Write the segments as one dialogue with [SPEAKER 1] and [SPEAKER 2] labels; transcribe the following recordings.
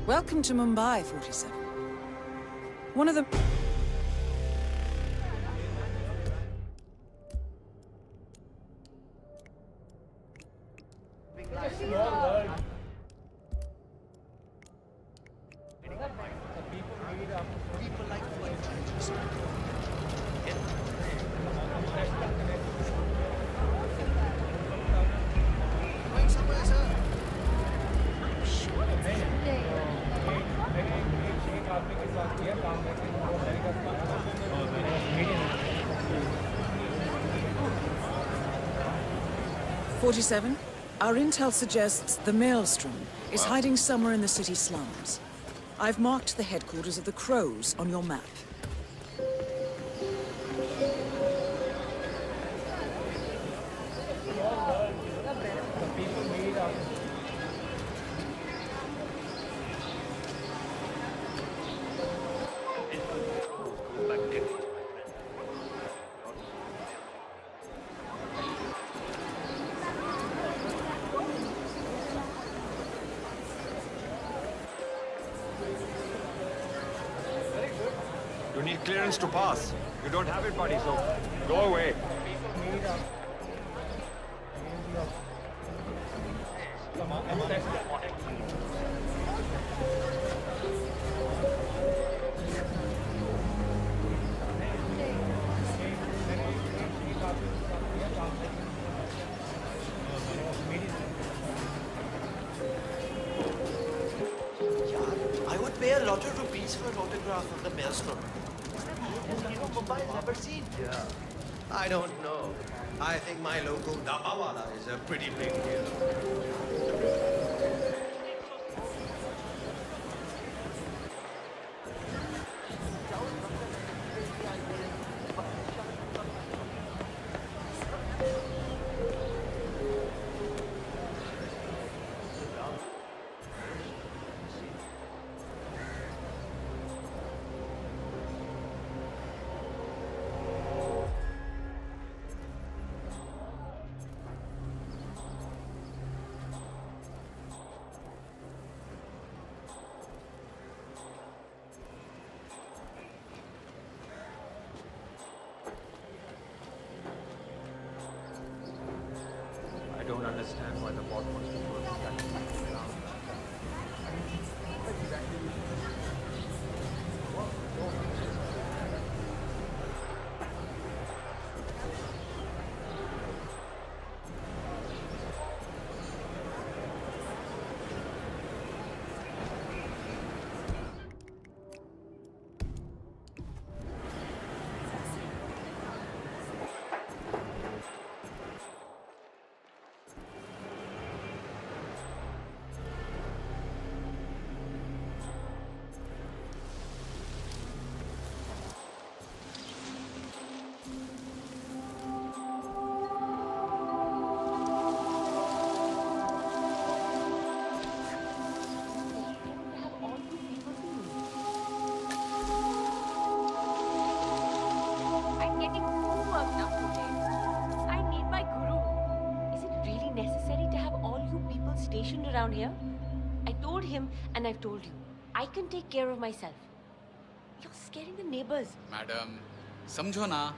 [SPEAKER 1] Welcome to Mumbai, 47. One of the... "47. Our intel suggests the Maelstrom is hiding somewhere in the city slums. I've marked the headquarters of the Crows on your map."
[SPEAKER 2] You need clearance to pass. You don't have it, buddy, so go away.
[SPEAKER 3] I would pay a lot of rupees for an autograph of the Maelstrom. Mumbai's never seen. Yeah. I don't know. I think my local Dabawala is a pretty big deal.
[SPEAKER 2] I don't understand why the bot wants to work that.
[SPEAKER 4] Stationed around here. I told him and I've told you. I can take care of myself. You're scaring the neighbors.
[SPEAKER 5] Madam, samjho na.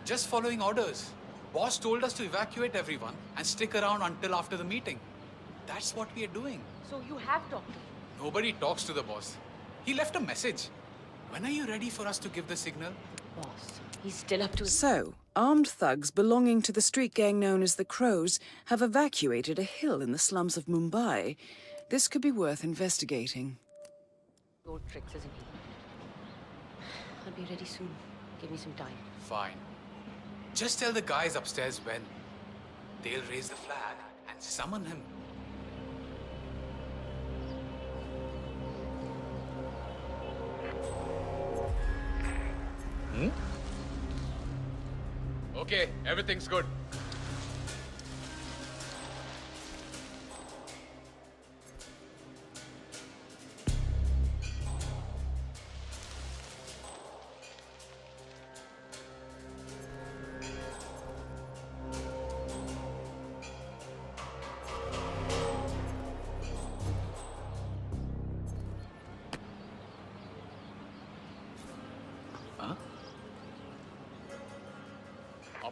[SPEAKER 5] Just following orders. Boss told us to evacuate everyone and stick around until after the meeting. That's what we are doing.
[SPEAKER 4] So you have talked to him?
[SPEAKER 5] Nobody talks to the boss. He left a message. When are you ready for us to give the signal?
[SPEAKER 4] Boss, he's still up to his...
[SPEAKER 1] So, armed thugs belonging to the street gang known as the Crows have evacuated a hill in the slums of Mumbai. This could be worth investigating.
[SPEAKER 4] Road tricks, isn't he? I'll be ready soon. Give me some time.
[SPEAKER 5] Fine. Just tell the guys upstairs when. They'll raise the flag and summon him. Okay, everything's good.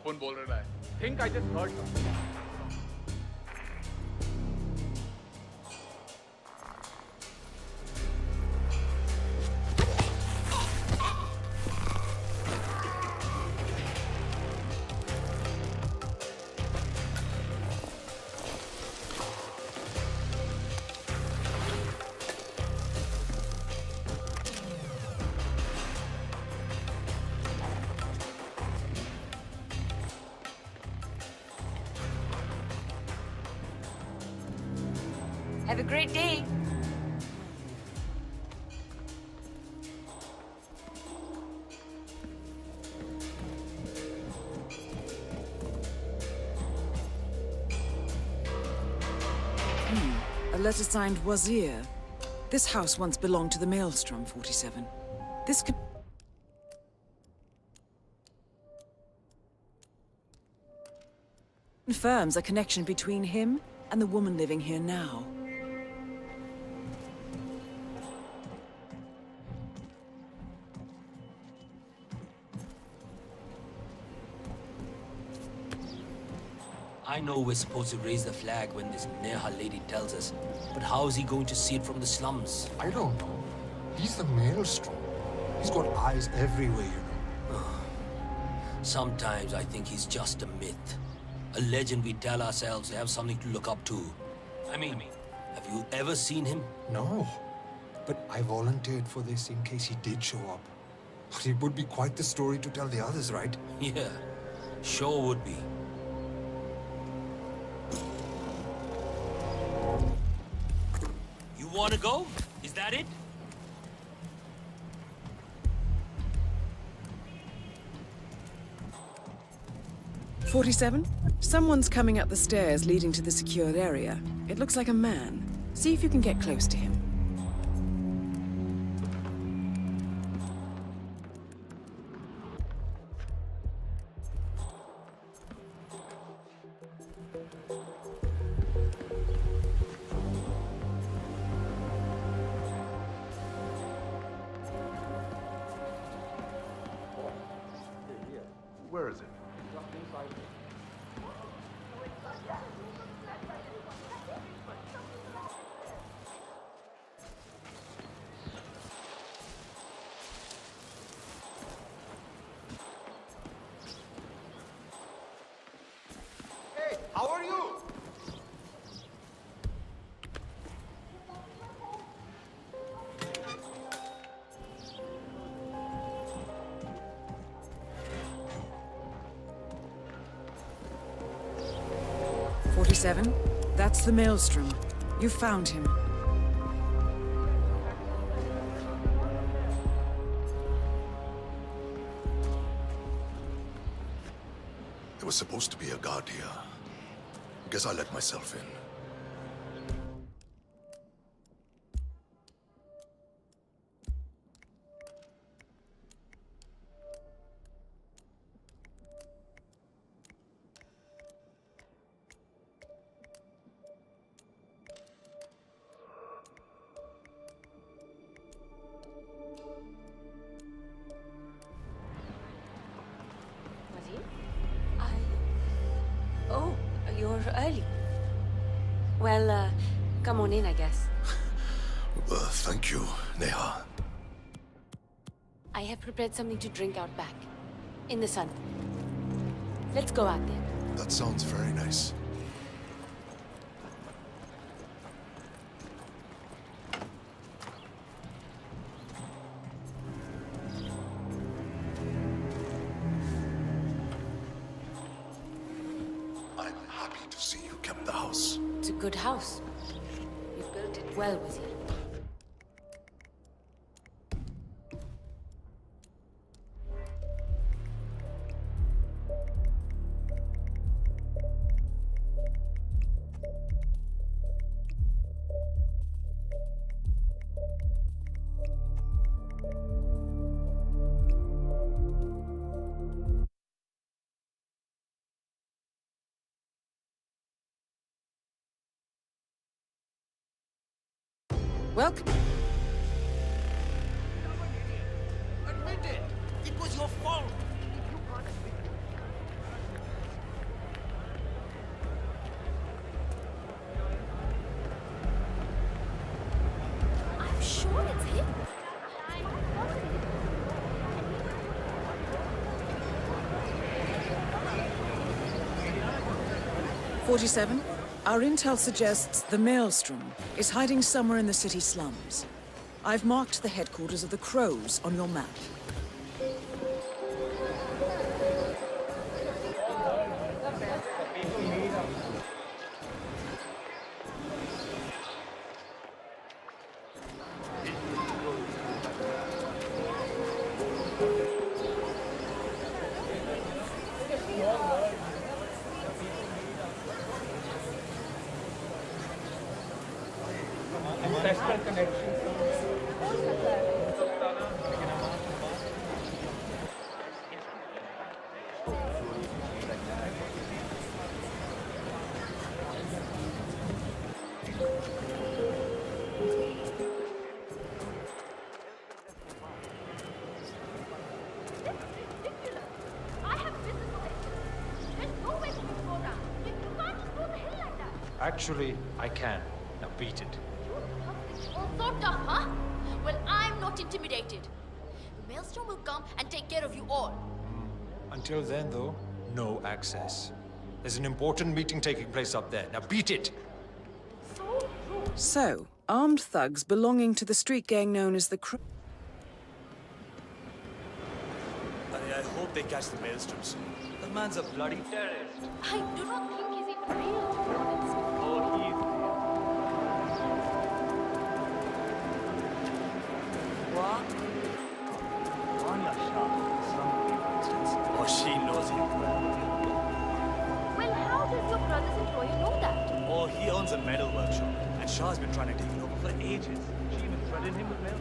[SPEAKER 5] Phone बोल रहा है.
[SPEAKER 2] Think I just heard something.
[SPEAKER 4] Have a great day.
[SPEAKER 1] A letter signed Wazir. This house once belonged to the Maelstrom, 47. This could... confirms a connection between him and the woman living here now.
[SPEAKER 6] I know we're supposed to raise the flag when this Neha lady tells us, but how is he going to see it from the slums?
[SPEAKER 7] I don't know. He's the Maelstrom. He's got eyes everywhere, you know.
[SPEAKER 6] Sometimes I think he's just a myth. A legend we tell ourselves to have something to look up to. I mean, have you ever seen him?
[SPEAKER 7] No. But I volunteered for this in case he did show up. But it would be quite the story to tell the others, right?
[SPEAKER 6] Yeah, sure would be. You wanna go? Is that it?
[SPEAKER 1] "47? Someone's coming up the stairs leading to the secured area. It looks like a man. See if you can get close to him."
[SPEAKER 2] Where is it? Hey, how are you?
[SPEAKER 1] "47? That's the Maelstrom. You found him.
[SPEAKER 8] There was supposed to be a guard here. Guess I let myself in.
[SPEAKER 4] Wazir? Oh, you're early. Well, come on in, I guess.
[SPEAKER 8] Thank you, Neha.
[SPEAKER 4] I have prepared something to drink out back. In the sun. Let's go out there.
[SPEAKER 8] That sounds very nice. I'm happy to see you kept the house.
[SPEAKER 4] It's a good house. You built it well, Wazir.
[SPEAKER 1] Welcome.
[SPEAKER 3] Admit it! It was your fault!
[SPEAKER 1] 47, our intel suggests the Maelstrom is hiding somewhere in the city slums. I've marked the headquarters of the Crows on your map.
[SPEAKER 2] Actually, I can. Now beat it.
[SPEAKER 9] Oh, so tough, huh? Well, I'm not intimidated. The Maelstrom will come and take care of you all.
[SPEAKER 2] Until then, though, no access. There's an important meeting taking place up there. Now beat it!
[SPEAKER 1] So, armed thugs belonging to the street gang known as the Crows.
[SPEAKER 10] I hope they catch the Maelstrom soon. The man's a bloody terrorist.
[SPEAKER 9] I do not think he's even real, to be honest.
[SPEAKER 10] Oh, he's... What? Oh, she knows him well.
[SPEAKER 9] Well, how does your brother's employer know that?
[SPEAKER 10] Oh, he owns a metal workshop, and Shah's been trying to take it over for ages. She even threatened him with mail.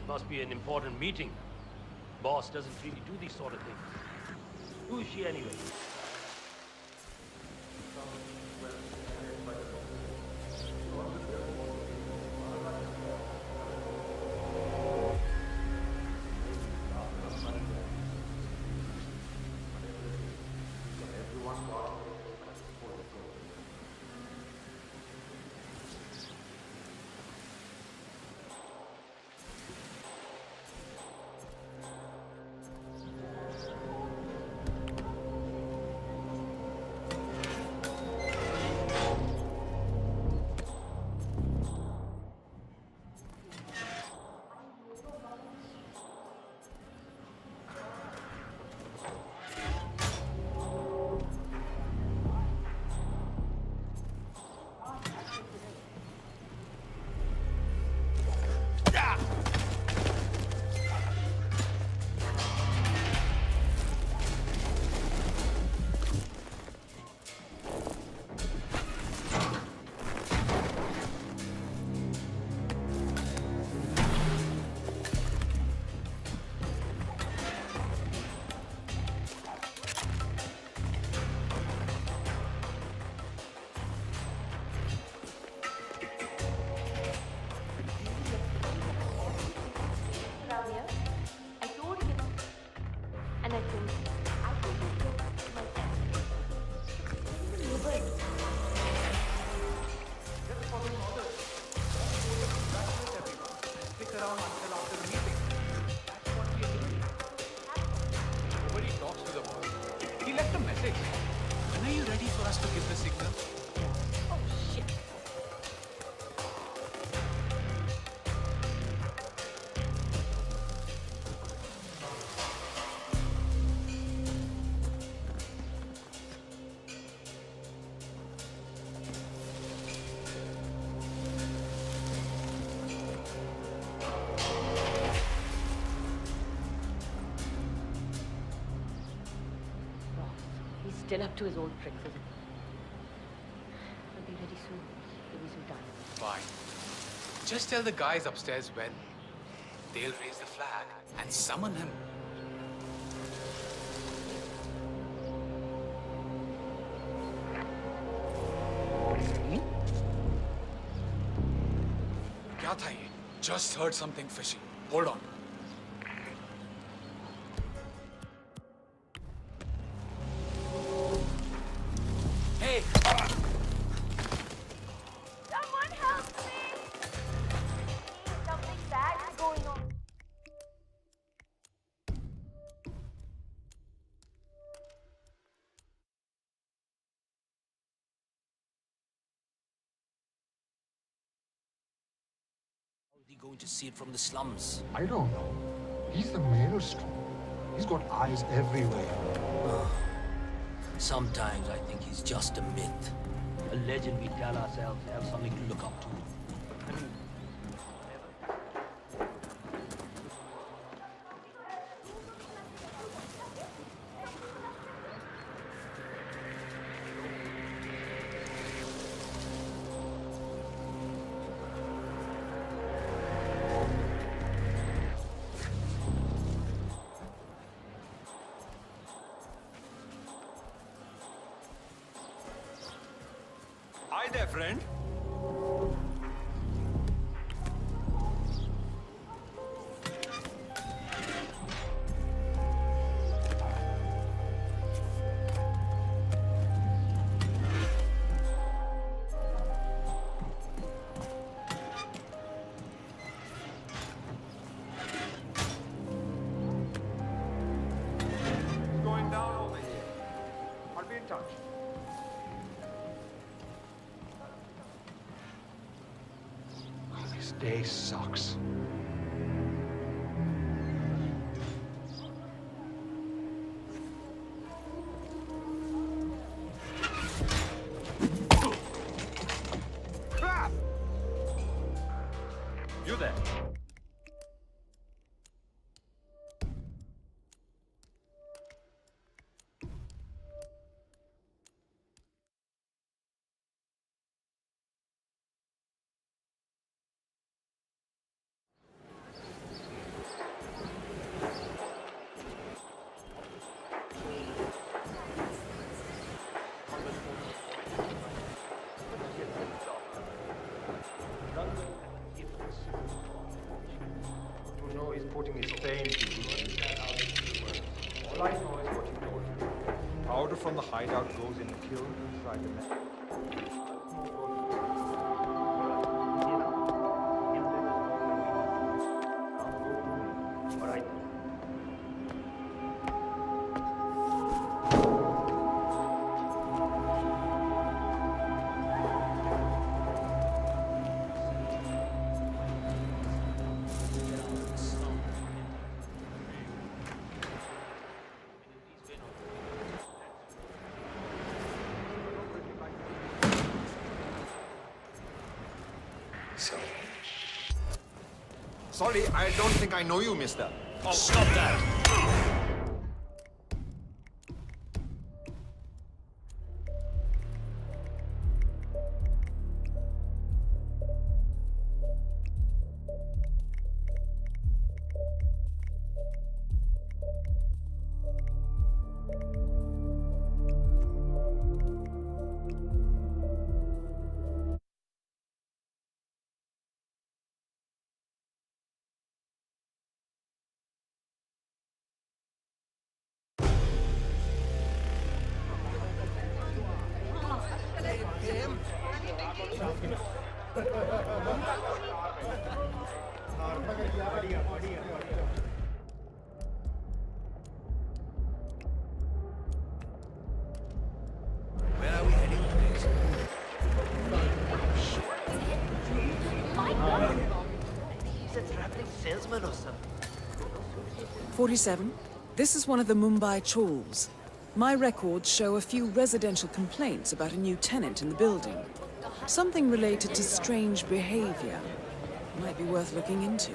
[SPEAKER 6] Must be an important meeting. Boss doesn't really do these sort of things. Who is she anyway?
[SPEAKER 4] still up to his old tricks, isn't he? He'll be ready soon. Give me some time.
[SPEAKER 5] Fine. Just tell the guys upstairs when. They'll raise the flag and summon him. क्या था ये? Just heard something fishy. Hold on.
[SPEAKER 6] Hey!
[SPEAKER 9] Someone help me! Something bad is going on.
[SPEAKER 6] How is he going to see it from the slums?
[SPEAKER 7] I don't know. He's the maelstrom. He's got eyes everywhere.
[SPEAKER 6] Sometimes I think he's just a myth. A legend we tell ourselves to have something to look up to.
[SPEAKER 2] Hi there, friend.
[SPEAKER 7] It's going down over here. I'll be in touch. This day sucks. Crap! You there? You know he's putting his pain to use. All I know is what you told me. Powder from the hideout goes in a kiln inside the metal. All right. Sorry, I don't think I know you, mister.
[SPEAKER 10] Oh, stop that!
[SPEAKER 3] Where are we heading, please?
[SPEAKER 9] My God!
[SPEAKER 3] He's a traveling salesman or something.
[SPEAKER 1] 47. This is one of the Mumbai chawls. My records show a few residential complaints about a new tenant in the building. Something related to strange behavior. Might be worth looking into.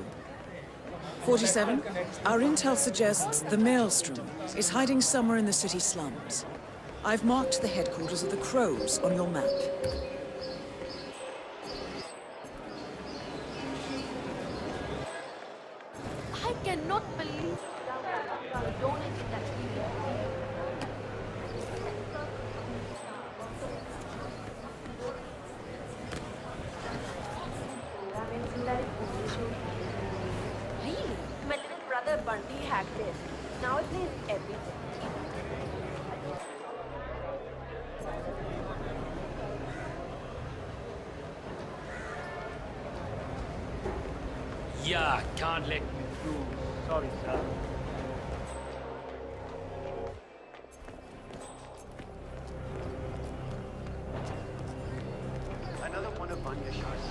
[SPEAKER 1] 47. Our intel suggests the Maelstrom is hiding somewhere in the city slums. I've marked the headquarters of the Crows on your map.
[SPEAKER 9] I cannot believe donated that video.
[SPEAKER 4] Really? My little brother Bunty hacked it. Now it plays everything.
[SPEAKER 10] Yeah, can't let you through. Sorry, sir.
[SPEAKER 3] Another one of Vanya Shah's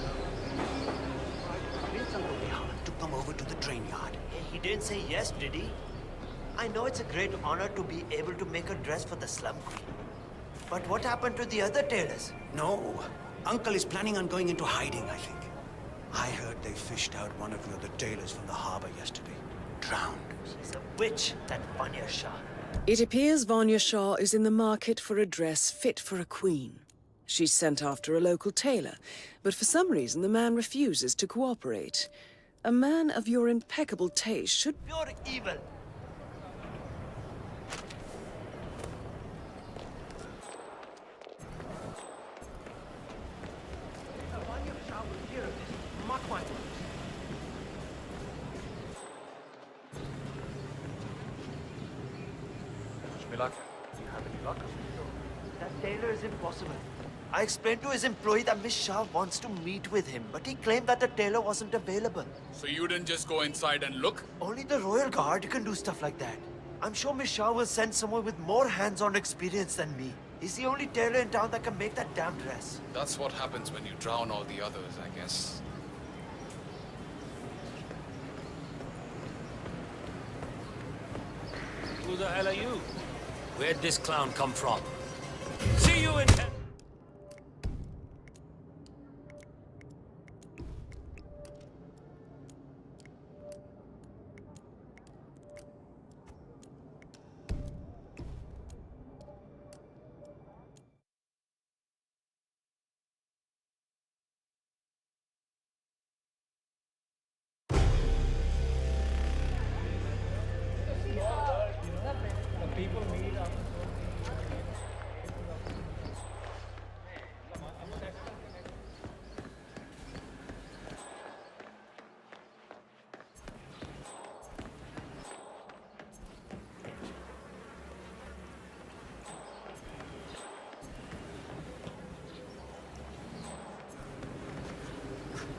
[SPEAKER 3] Prince Uncle Rehan took them over to the train yard. He didn't say yes, did he? I know it's a great honor to be able to make a dress for the slum queen. But what happened to the other tailors?
[SPEAKER 11] No. Uncle is planning on going into hiding, I think. I heard they fished out one of the other tailors from the harbor yesterday. Drowned.
[SPEAKER 3] He's a witch, that Vanya Shah.
[SPEAKER 1] It appears Vanya Shah is in the market for a dress fit for a queen. She's sent after a local tailor, but for some reason the man refuses to cooperate. A man of your impeccable taste should...
[SPEAKER 3] Pure evil. Vanya Shah will hear of this. Mark my words.
[SPEAKER 7] Wish me luck. Do you have any luck?
[SPEAKER 3] That tailor is impossible. I explained to his employee that Miss Shah wants to meet with him, but he claimed that the tailor wasn't available.
[SPEAKER 5] So you didn't just go inside and look?
[SPEAKER 3] Only the Royal Guard can do stuff like that. I'm sure Miss Shah will send someone with more hands-on experience than me. He's the only tailor in town that can make that damn dress.
[SPEAKER 5] That's what happens when you drown all the others, I guess.
[SPEAKER 6] Who the hell are you? Where'd this clown come from? See you in hell!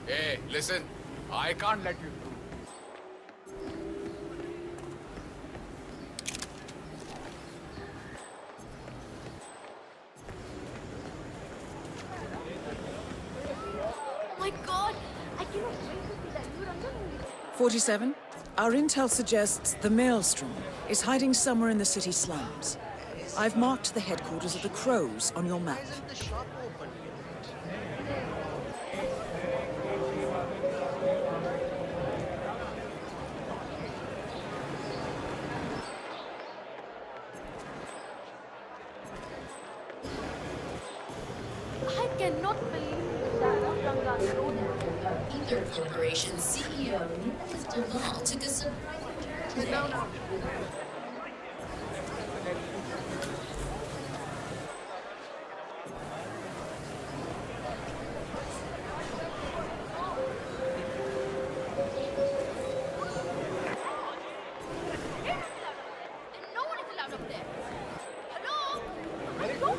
[SPEAKER 5] Hey, listen. I can't let you through.
[SPEAKER 9] Oh my god! I cannot wait to see that new Ranjan.
[SPEAKER 1] 47. Our intel suggests the Maelstrom is hiding somewhere in the city slums. I've marked the headquarters of the Crows on your map.
[SPEAKER 3] Why isn't the shop open yet?
[SPEAKER 9] I cannot believe that Ranjan wrote that.
[SPEAKER 12] Ether Corporation CEO Mr. Law took a surprising turn today.
[SPEAKER 9] No one is allowed up there. Hello? Hello?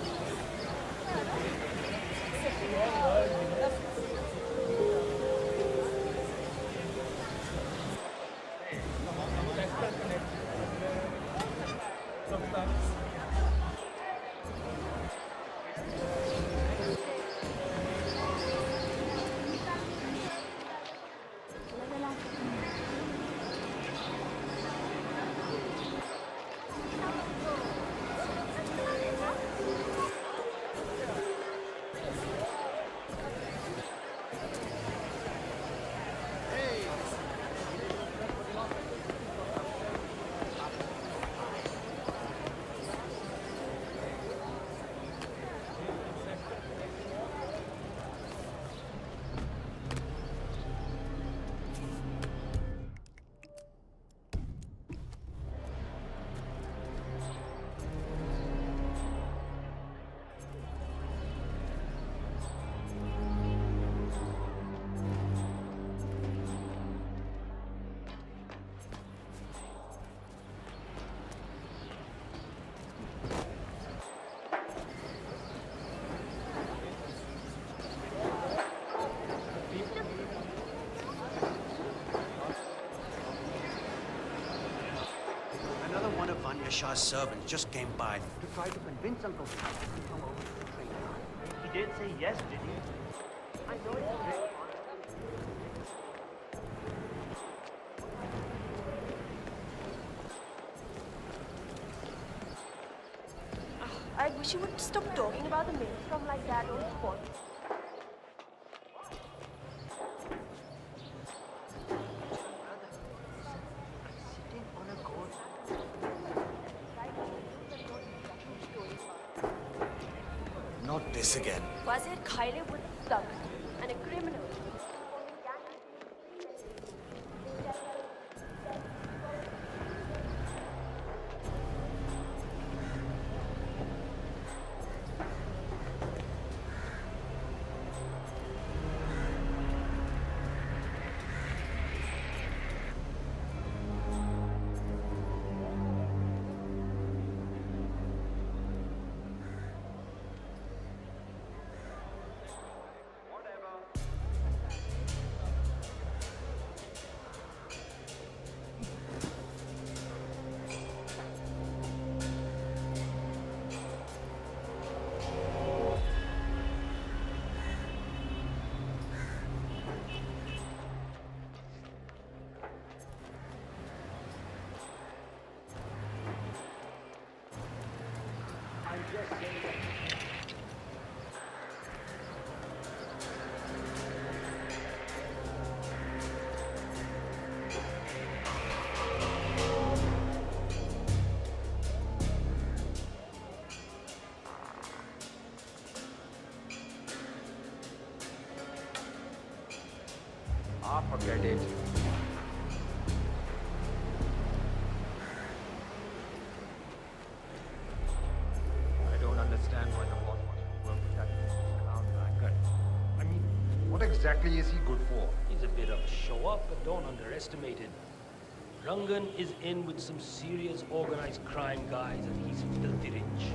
[SPEAKER 11] Shah's servants just came by to try to convince Uncle Shah to come over to the train yard.
[SPEAKER 10] He did say yes, did he?
[SPEAKER 4] I know it's great. I wish you would stop talking about the maelstrom like that on the spot.
[SPEAKER 11] Not this again.
[SPEAKER 4] Wazir Khaile was a thug and a criminal.
[SPEAKER 7] Ah, forget it. I don't understand why the boss wants to work with that clown Rangan. I mean, what exactly is he good for?
[SPEAKER 6] He's a bit of a show-up, but don't underestimate him. Rangan is in with some serious organized crime guys, and he's filthy rich.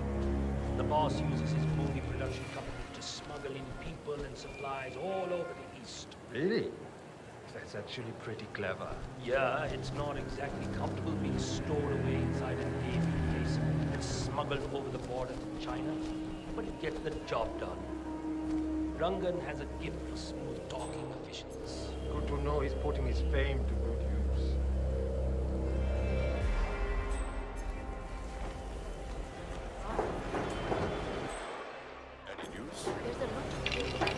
[SPEAKER 6] The boss uses his movie production company to smuggle in people and supplies all over the East.
[SPEAKER 7] Really? That's actually pretty clever.
[SPEAKER 6] Yeah, it's not exactly comfortable being stored away inside a Navy case and smuggled over the border to China, but it gets the job done. Rangan has a gift for smooth-talking officials.
[SPEAKER 7] Good to know he's putting his fame to good use.
[SPEAKER 8] Any news?
[SPEAKER 4] There's a lot of things.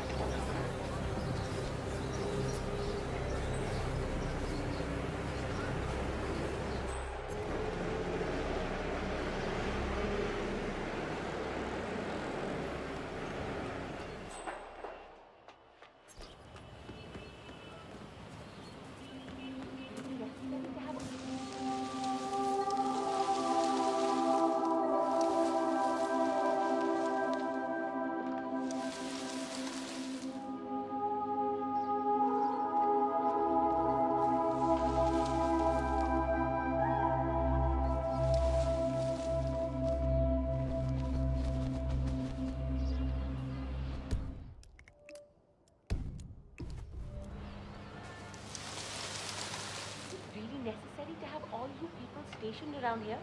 [SPEAKER 4] Necessary to have all you people stationed around here?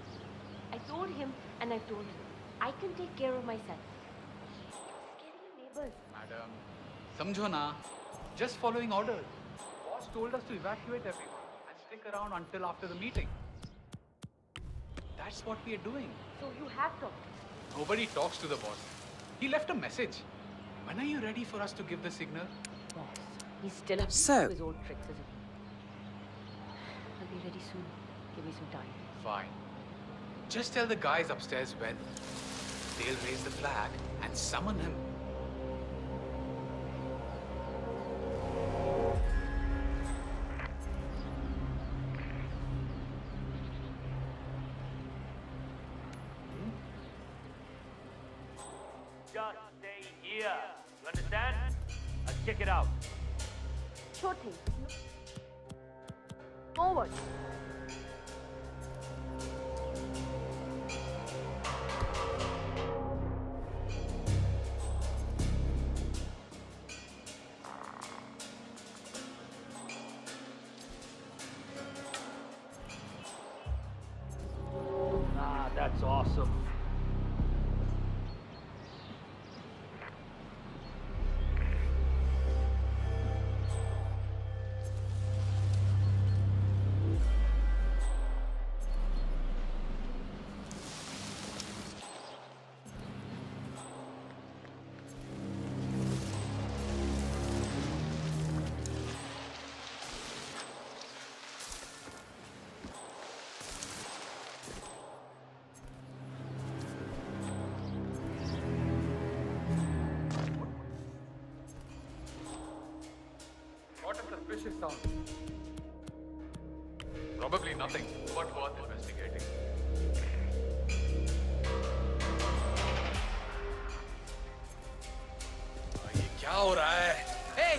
[SPEAKER 4] I told him and I've told you. I can take care of myself. Scaring your neighbors.
[SPEAKER 5] Madam, samjho na. Just following orders. Boss told us to evacuate everyone and stick around until after the meeting. That's what we are doing.
[SPEAKER 4] So you have talked.
[SPEAKER 5] Nobody talks to the boss. He left a message. When are you ready for us to give the signal?
[SPEAKER 4] Boss, he's still up
[SPEAKER 1] So-
[SPEAKER 4] to his old tricks, isn't he? I'll be ready soon. Give me some time.
[SPEAKER 5] Fine. Just tell the guys upstairs when. They'll raise the flag and summon him.
[SPEAKER 10] Just stay here. You understand? I'll check it out.
[SPEAKER 4] Sure thing. Forward.
[SPEAKER 6] awesome.
[SPEAKER 5] What a suspicious sound. Probably nothing, but worth investigating. ये क्या हो रहा है? Hey!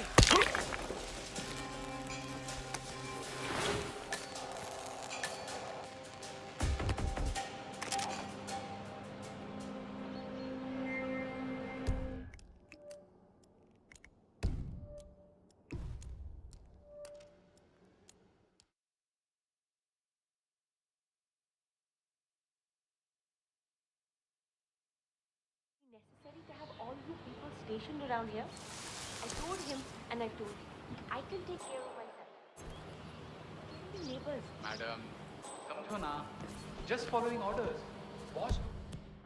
[SPEAKER 4] Necessary to have all you people stationed around here? I told him and I told you. I can take care of myself. The neighbors.
[SPEAKER 5] Madam, समझो ना. Just following orders. Boss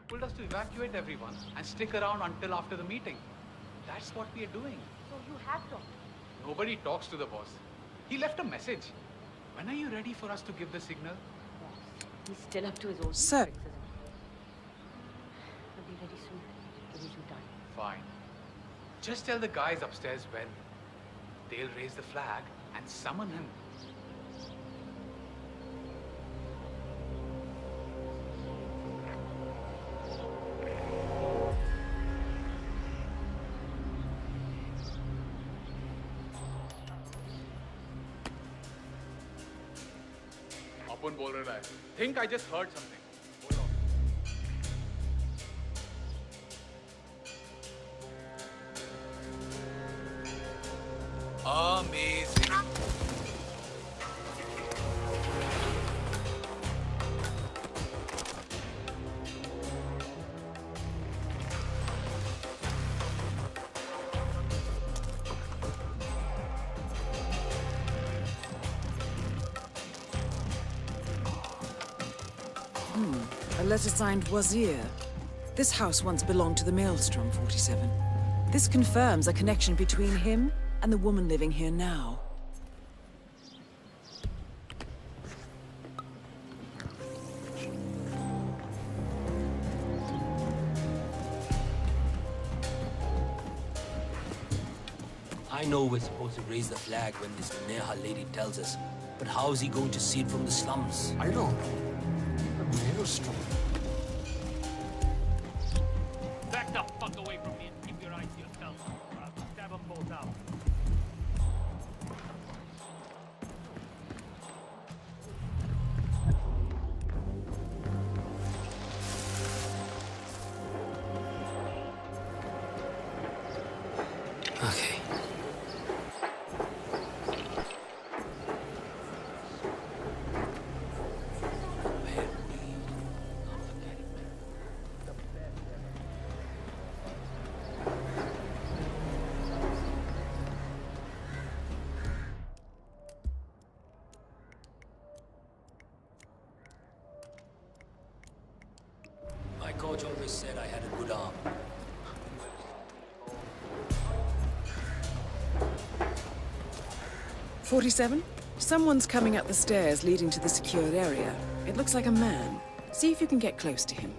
[SPEAKER 5] told us to evacuate everyone and stick around until after the meeting. That's what we are doing.
[SPEAKER 4] So you have talked.
[SPEAKER 5] Nobody talks to the boss. He left a message. When are you ready for us to give the signal?
[SPEAKER 4] He's still up to his old
[SPEAKER 1] Sir.
[SPEAKER 4] tricks, isn't he? I'll be ready soon. Give me some time.
[SPEAKER 5] Fine. Just tell the guys upstairs when. They'll raise the flag and summon him. अपन बोल रहा है. Think I just heard something. Hold on. Amazing.
[SPEAKER 1] A letter signed Wazir. This house once belonged to the Maelstrom 47. This confirms a connection between him and the woman living here now.
[SPEAKER 6] I know we're supposed to raise the flag when this Neha lady tells us, but how is he going to see it from the slums?
[SPEAKER 8] I don't know. The Maelstrom.
[SPEAKER 10] Back the fuck away from me and keep your eyes to yourself. Or I'll stab them both out.
[SPEAKER 6] Okay. My coach always said I had a good arm.
[SPEAKER 1] "47? Someone's coming up the stairs leading to the secured area. It looks like a man. See if you can get close to him."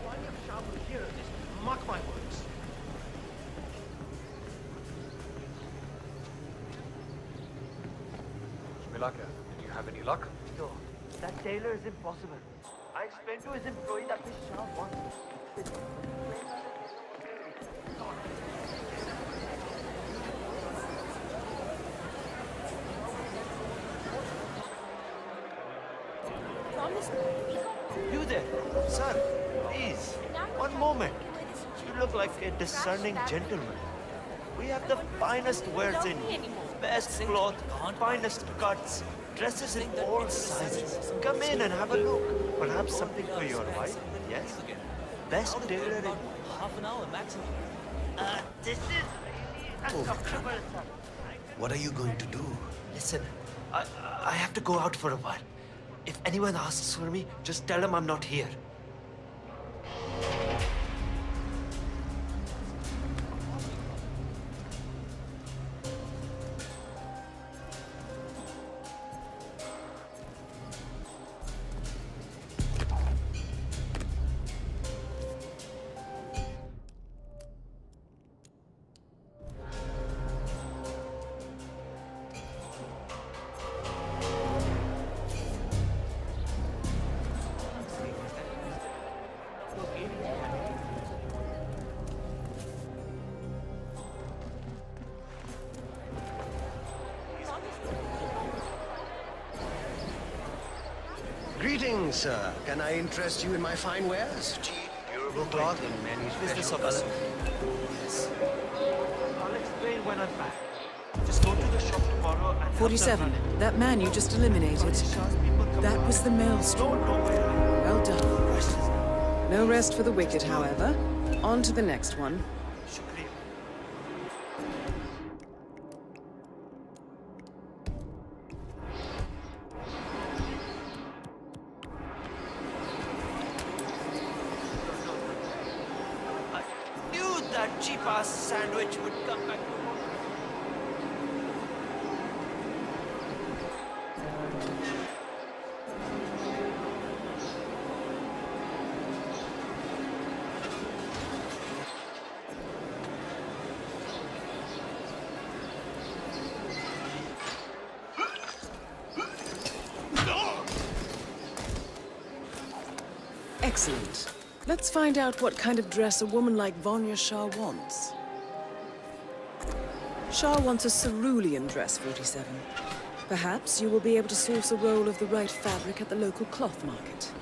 [SPEAKER 3] Why do you have shower here? Just mark my words.
[SPEAKER 2] Milaka, did you have any luck?
[SPEAKER 3] No, that tailor is impossible. I explained to his employee that Miss Shah wants. You there, sir, please, one moment. You look like a discerning gentleman. We have the finest wares in, best cloth, finest cuts, dresses in all sizes. Come in and have a look. Perhaps something for your wife, yes? Best tailor in...
[SPEAKER 10] Half an hour maximum.
[SPEAKER 3] This is really uncomfortable, sir.
[SPEAKER 11] What are you going to do?
[SPEAKER 3] Listen, I have to go out for a while. If anyone asks for me, just tell them I'm not here.
[SPEAKER 11] Greetings, sir. Can I interest you in my fine wares? Cheap, durable cloth in many
[SPEAKER 3] Business
[SPEAKER 11] special
[SPEAKER 3] of
[SPEAKER 11] colors.
[SPEAKER 3] Yes. I'll explain when I'm back. Just go to the shop tomorrow and... have them
[SPEAKER 1] 47.
[SPEAKER 3] run it.
[SPEAKER 1] That man you just eliminated. That was the maelstrom. Well done. No rest for the wicked, however. On to the next one.
[SPEAKER 3] Shukriya. I knew that cheap-ass sandwich would come back to work.
[SPEAKER 1] Excellent. Let's find out what kind of dress a woman like Vanya Shah wants. Shah wants a cerulean dress, 47. Perhaps you will be able to source a roll of the right fabric at the local cloth market.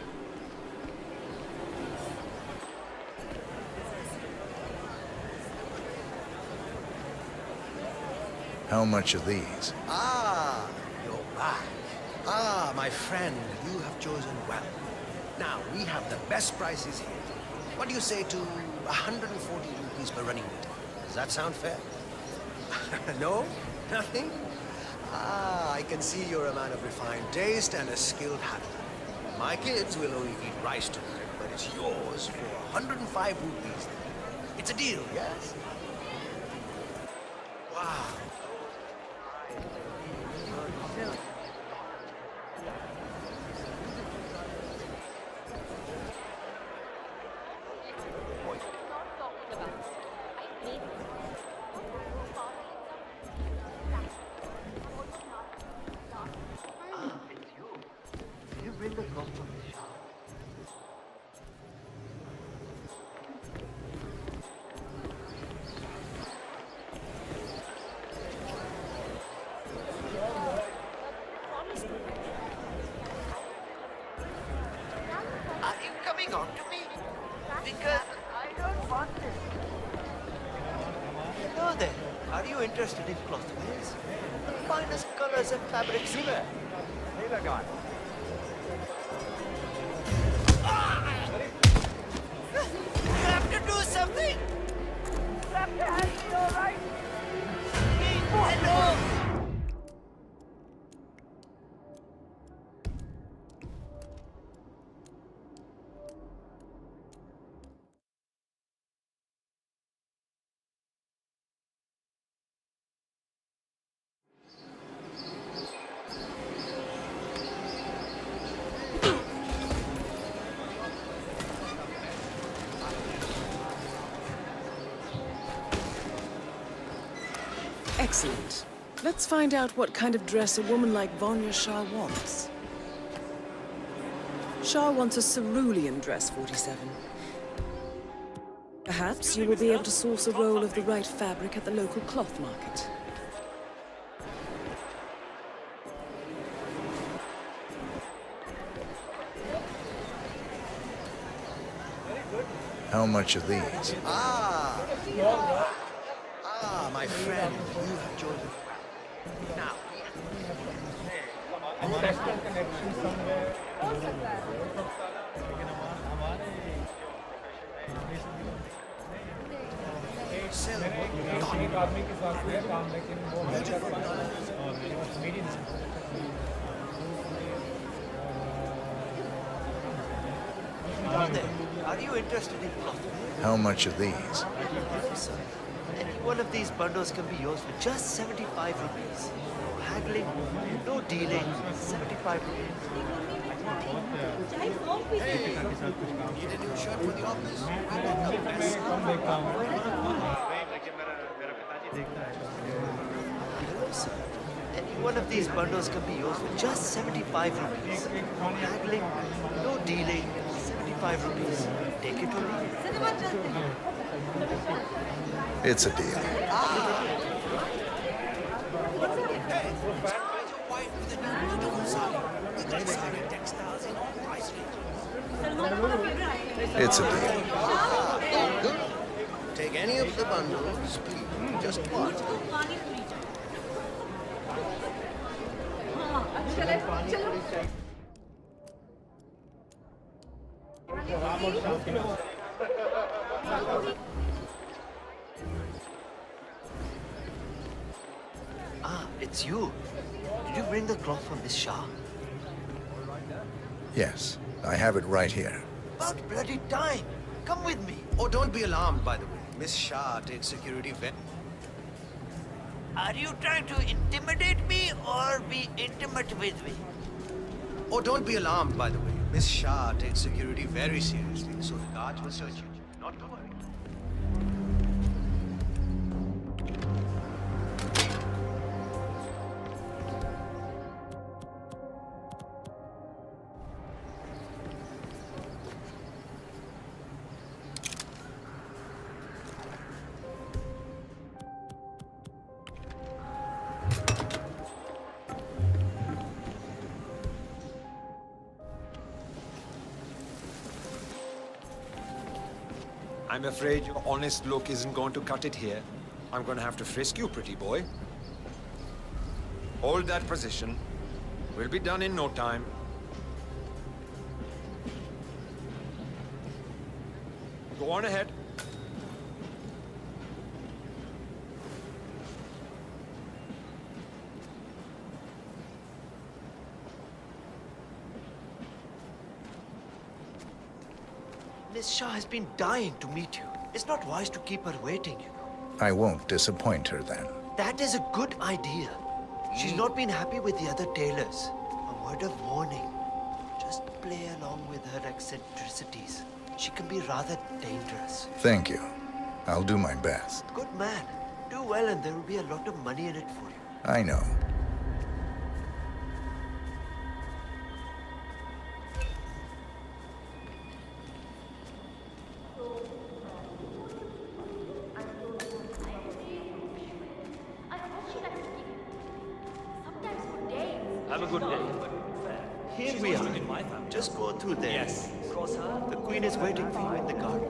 [SPEAKER 8] How much are these?
[SPEAKER 11] Ah, you're back. Ah, my friend, you have chosen well. Now, we have the best prices here. What do you say to 140 rupees per running meter? Does that sound fair? No? Nothing? Ah, I can see you're a man of refined taste and a skilled hand. My kids will only eat rice tonight, but it's yours for 105 rupees. It's a deal, yes? Wow.
[SPEAKER 3] Are you coming on to me? Because I don't want this. Hello there. Are you interested in cloth wares? The finest colors and fabrics here.
[SPEAKER 7] Hey there, guy.
[SPEAKER 3] You have to do something! Clap your hands, all right? Hey, hello!
[SPEAKER 1] Excellent. Let's find out what kind of dress a woman like Vanya Shah wants. Shah wants a cerulean dress, 47. Perhaps you will be able to source a roll of the right fabric at the local cloth market.
[SPEAKER 8] How much are these?
[SPEAKER 11] Ah, Ah, my friend, you have chosen. Now,
[SPEAKER 3] Are you interested in cloth?
[SPEAKER 8] How much are these?
[SPEAKER 3] Sir, any one of these bundles can be yours for just 75 rupees. No haggling, no dealing, 75 rupees.
[SPEAKER 11] hey, need a new shirt for the office? We got the best.
[SPEAKER 3] Hello, sir. Any one of these bundles can be yours for just 75 rupees. No haggling, no dealing, 75 rupees. Take it or leave it.
[SPEAKER 8] It's a deal.
[SPEAKER 11] Hey, surprise your wife with a new beautiful sari. We got sari textiles in all price ranges.
[SPEAKER 8] It's a deal.
[SPEAKER 11] Take any of the bundles, please. Just one.
[SPEAKER 3] Ah, it's you. Did you bring the cloth for Miss Shah?
[SPEAKER 8] Yes, I have it right here.
[SPEAKER 3] About bloody time. Come with me.
[SPEAKER 11] Oh, don't be alarmed, by the way. Miss Shah takes security very...
[SPEAKER 3] Are you trying to intimidate me or be intimate with me?
[SPEAKER 11] Oh, don't be alarmed, by the way. Miss Shah takes security very seriously, so the guards will search you. Not to worry.
[SPEAKER 2] I'm afraid your honest look isn't going to cut it here. I'm going to have to frisk you, pretty boy. Hold that position. We'll be done in no time. Go on ahead.
[SPEAKER 3] Miss Shah has been dying to meet you. It's not wise to keep her waiting, you know.
[SPEAKER 8] I won't disappoint her then.
[SPEAKER 3] That is a good idea. She's not been happy with the other tailors. A word of warning. Just play along with her eccentricities. She can be rather dangerous.
[SPEAKER 8] Thank you. I'll do my best.
[SPEAKER 3] Good man. Do well and there will be a lot of money in it for you.
[SPEAKER 8] I know.
[SPEAKER 6] Have a good day.
[SPEAKER 3] Here we are. Just go through there.
[SPEAKER 10] Yes.
[SPEAKER 6] Cross her.
[SPEAKER 3] The queen is waiting for you in the garden.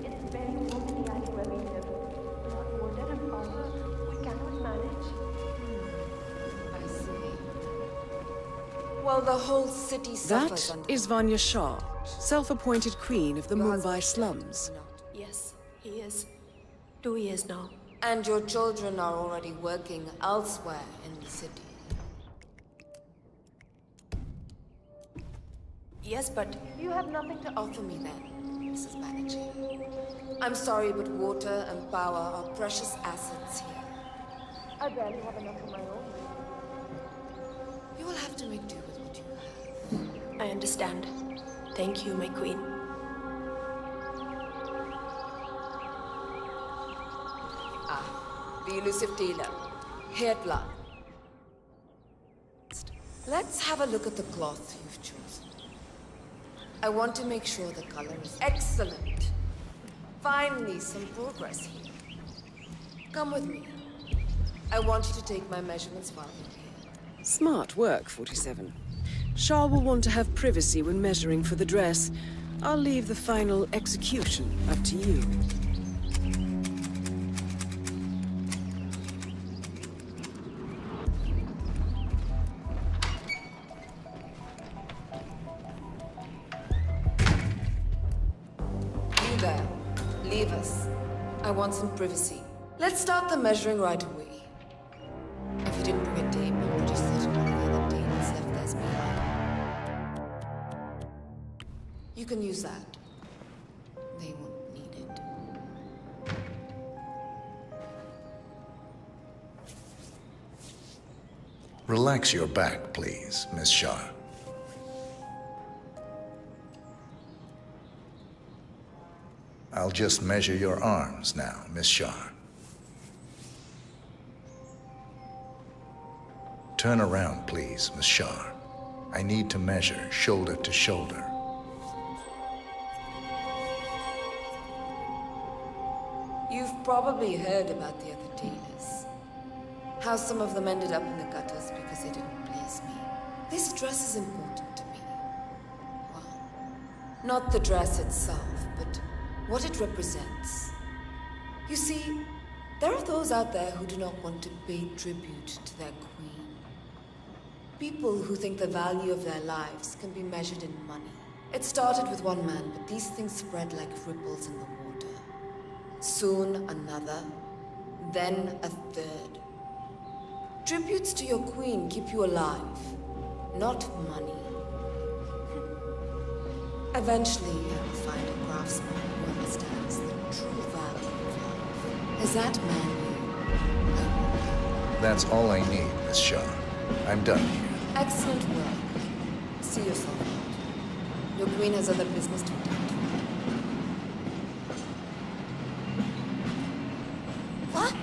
[SPEAKER 4] It's very warm in the alley where we live. Without water and power, we cannot manage.
[SPEAKER 12] I see. Well, the whole city suffers
[SPEAKER 1] That
[SPEAKER 12] under...
[SPEAKER 1] is Vanya Shah, self-appointed queen of the Mumbai slums.
[SPEAKER 9] Yes, he is. 2 years now.
[SPEAKER 12] And your children are already working elsewhere in the city.
[SPEAKER 9] Yes, but
[SPEAKER 12] You have nothing to offer me then, Mrs. Banerjee. I'm sorry, but water and power are precious assets here.
[SPEAKER 4] I barely have enough of my own.
[SPEAKER 12] You will have to make do with what you have.
[SPEAKER 9] I understand. Thank you, my queen.
[SPEAKER 12] The elusive dealer, Hitman. Let's have a look at the cloth you've chosen. I want to make sure the color is excellent. Finally, some progress here. Come with me. I want you to take my measurements while we're here.
[SPEAKER 1] Smart work, 47. Shah will want to have privacy when measuring for the dress. I'll leave the final execution up to you.
[SPEAKER 12] there. Leave us. I want some privacy. Let's start the measuring right away. If you didn't bring a tape, I'm pretty certain one of the other tables left theirs behind. You can use that. They won't need it.
[SPEAKER 8] Relax your back, please, Miss Shah. I'll just measure your arms now, Miss Shah. Turn around, please, Miss Shah. I need to measure shoulder to shoulder.
[SPEAKER 12] You've probably heard about the other tailors. How some of them ended up in the gutters because they didn't please me. This dress is important to me. Well, not the dress itself, but what it represents. You see, there are those out there who do not want to pay tribute to their queen. People who think the value of their lives can be measured in money. It started with one man, but these things spread like ripples in the water. Soon another, then a third. Tributes to your queen keep you alive, not money. Eventually, you'll find a craftsman who understands the true value of life. Is that man you?
[SPEAKER 8] That's all I need, Miss Shah. I'm done here.
[SPEAKER 12] Excellent work. See yourself out. Your queen has other business to attend to. What?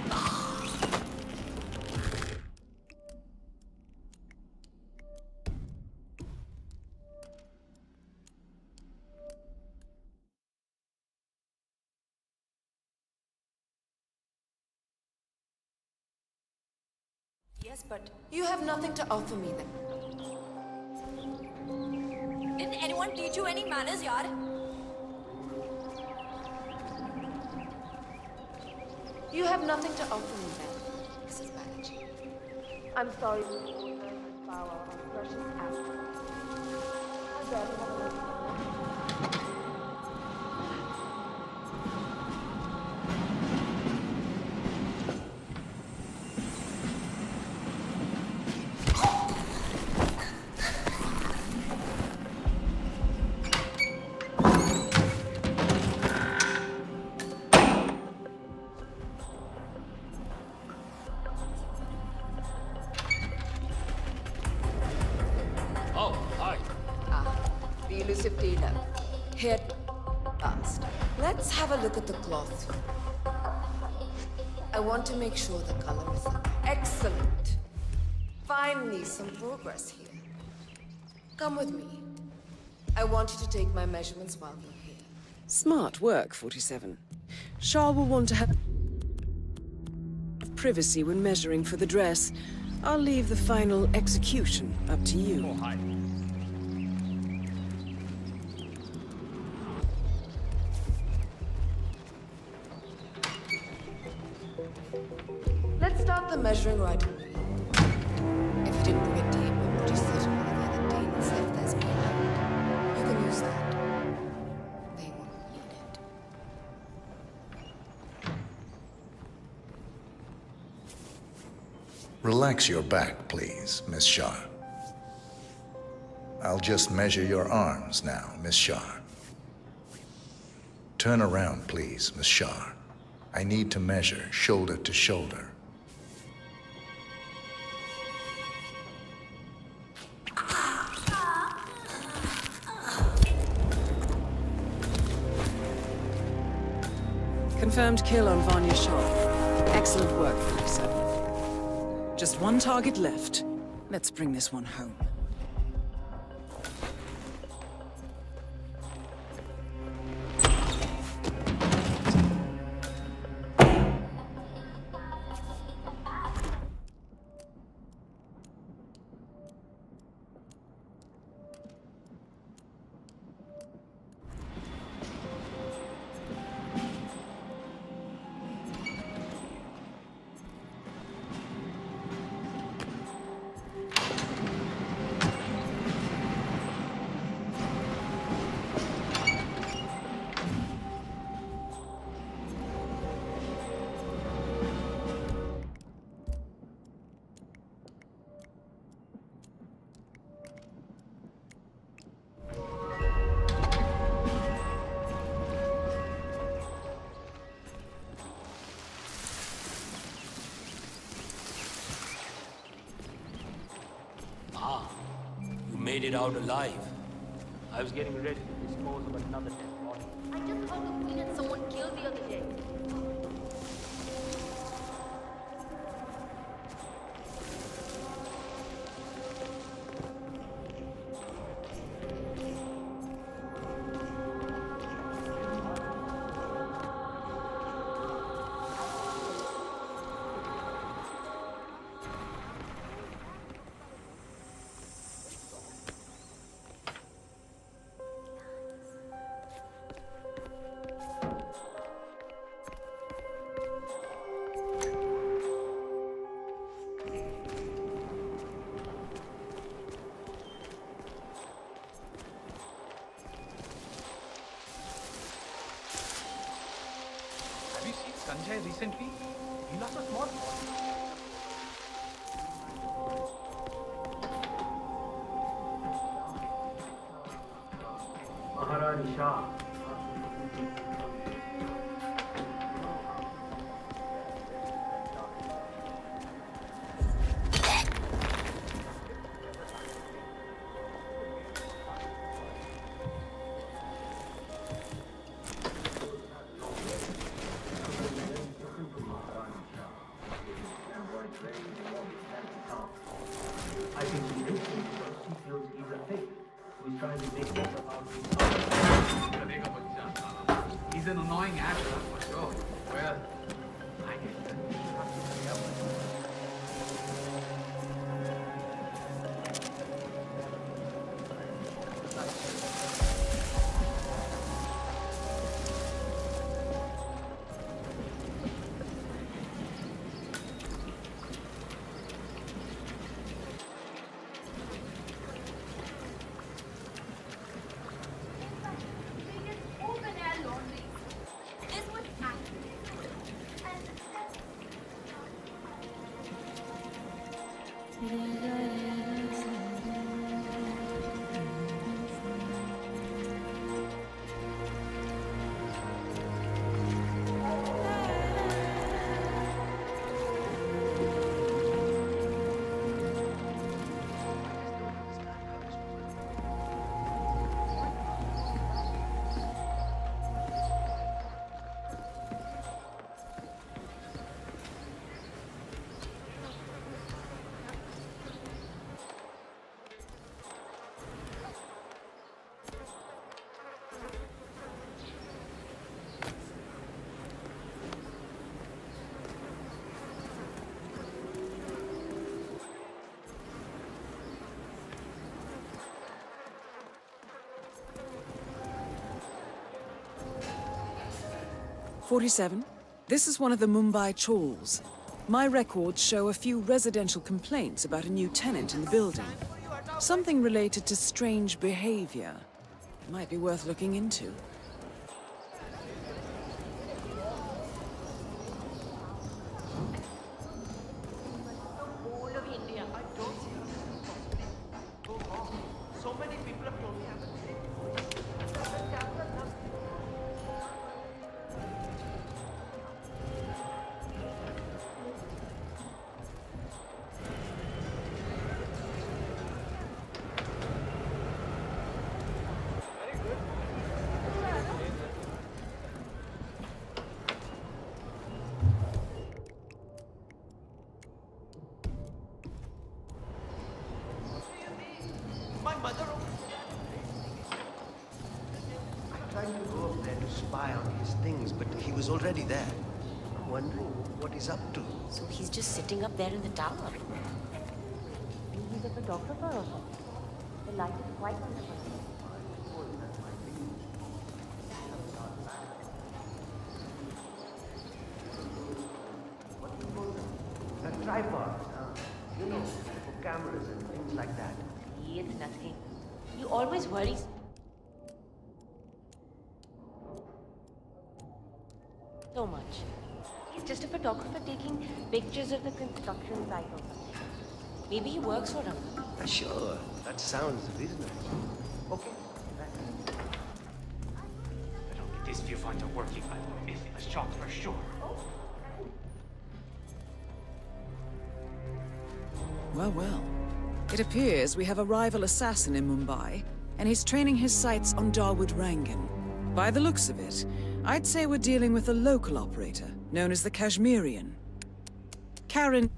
[SPEAKER 12] Yes, but you have nothing to offer me then.
[SPEAKER 9] Didn't anyone teach you any manners, yaar?
[SPEAKER 12] You have nothing to offer me then, Mrs. Banerjee. I'm sorry to impose this power on precious assets. How dare you have a tailor. Here, last. Let's have a look at the cloth. I want to make sure the color is excellent. Finally, some progress here. Come with me. I want you to take my measurements while we're here.
[SPEAKER 1] Smart work, 47. Shah will want to have privacy when measuring for the dress. I'll leave the final execution up to you.
[SPEAKER 10] Oh, hi.
[SPEAKER 12] Let's start the measuring right away. If you didn't bring a tape, I'm pretty certain one of the other tables left theirs behind. You can use that. They won't need it.
[SPEAKER 8] Relax your back, please, Miss Shah. I'll just measure your arms now, Miss Shah. Turn around, please, Miss Shah. I need to measure shoulder to shoulder.
[SPEAKER 1] Confirmed kill on Vanya Shah. Excellent work, 47. Just one target left. Let's bring this one home.
[SPEAKER 6] made it out alive. I was getting ready to dispose of another dead body.
[SPEAKER 9] I just heard the Queen had someone killed the other day.
[SPEAKER 5] Have you seen Sanjay recently? He lost a small body.
[SPEAKER 6] Maharani Shah. I think he is because she feels he's a fake. So he's trying to make this about
[SPEAKER 5] He's an annoying actor, for sure. Well, I get that. You should have to hurry up.
[SPEAKER 9] Open air laundry. This was accurate.
[SPEAKER 1] "47. This is one of the Mumbai chawls. My records show a few residential complaints about a new tenant in the building. Something related to strange behavior. Might be worth looking into."
[SPEAKER 3] Whole of India. I don't see how this could possibly go wrong. So many people have told me I haven't seen. My mother. I tried to go up there to spy on his things, but he was already there. I'm wondering what he's up to.
[SPEAKER 4] So he's just sitting up there in the tower. Maybe he's a photographer or something. The light is quite wonderful.
[SPEAKER 3] A tripod, you know, for cameras and things like that.
[SPEAKER 4] It's nothing. You always worry. So much. He's just a photographer taking pictures of the construction site or something. Maybe he works for Ranga.
[SPEAKER 3] Sure, that sounds reasonable. Okay.
[SPEAKER 10] I don't think these viewfinds are working. I'm missing a shot for sure.
[SPEAKER 1] Well, well. It appears we have a rival assassin in Mumbai, and he's training his sights on Dawood Rangan. By the looks of it, I'd say we're dealing with a local operator, known as the Kashmirian. Karen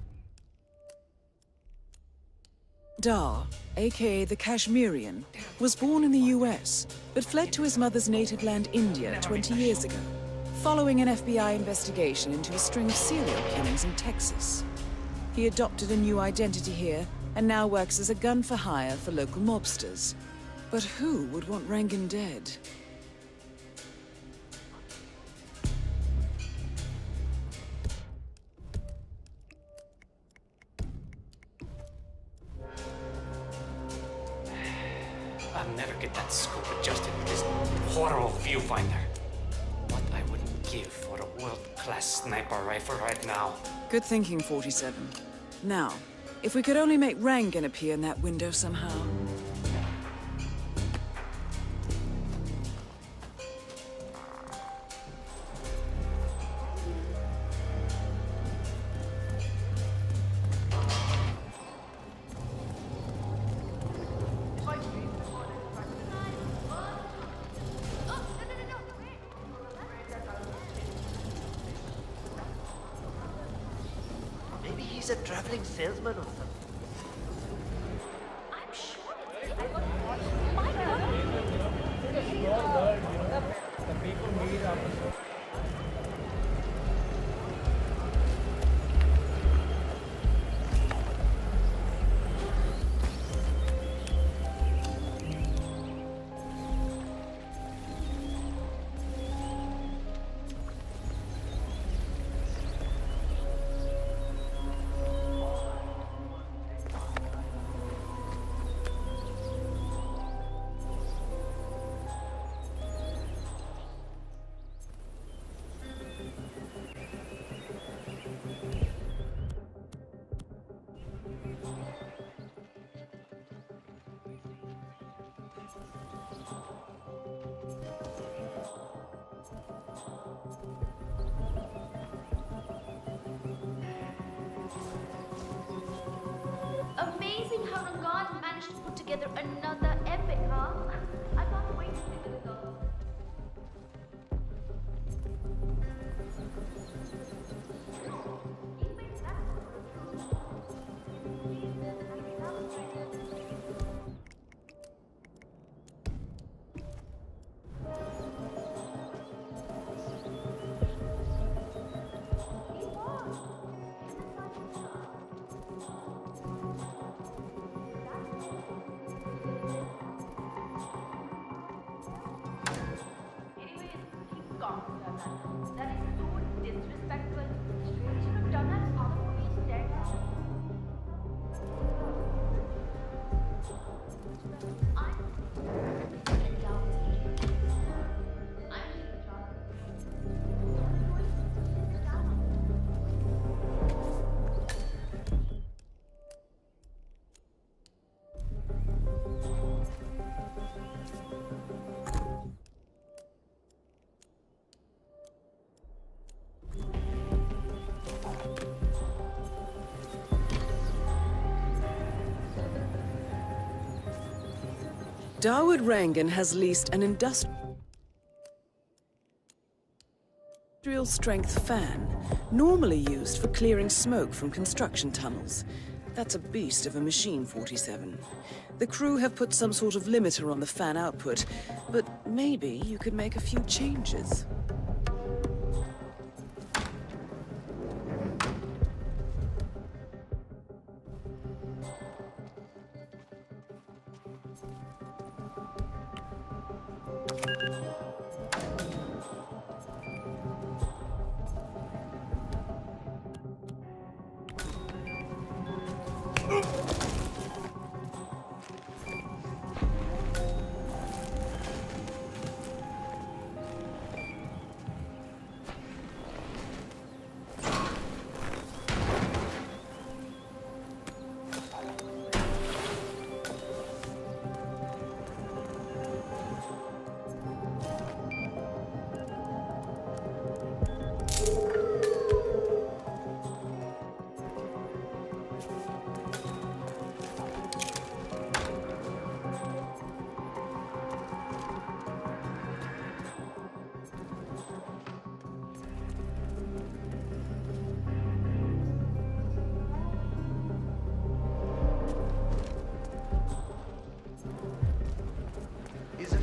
[SPEAKER 1] Dar, aka the Kashmirian, was born in the US, but fled to his mother's native land, India, 20 years ago, following an FBI investigation into a string of serial killings in Texas. He adopted a new identity here, and now works as a gun for hire for local mobsters. But who would want Rangan dead?
[SPEAKER 10] I'll never get that scope adjusted with this horrible viewfinder. What I wouldn't give for a world-class sniper rifle right now.
[SPEAKER 1] Good thinking, 47. Now, if we could only make Rangan appear in that window somehow.
[SPEAKER 3] Maybe he's a traveling salesman or something.
[SPEAKER 9] I'm sure it's my Amazing how Rangan managed to put together another epic, huh? I can't wait to see the results. That is so disrespectful. You should have done that in other movies instead.
[SPEAKER 1] Dawood Rangan has leased an industrial-strength fan, normally used for clearing smoke from construction tunnels. That's a beast of a machine, 47. The crew have put some sort of limiter on the fan output, but maybe you could make a few changes.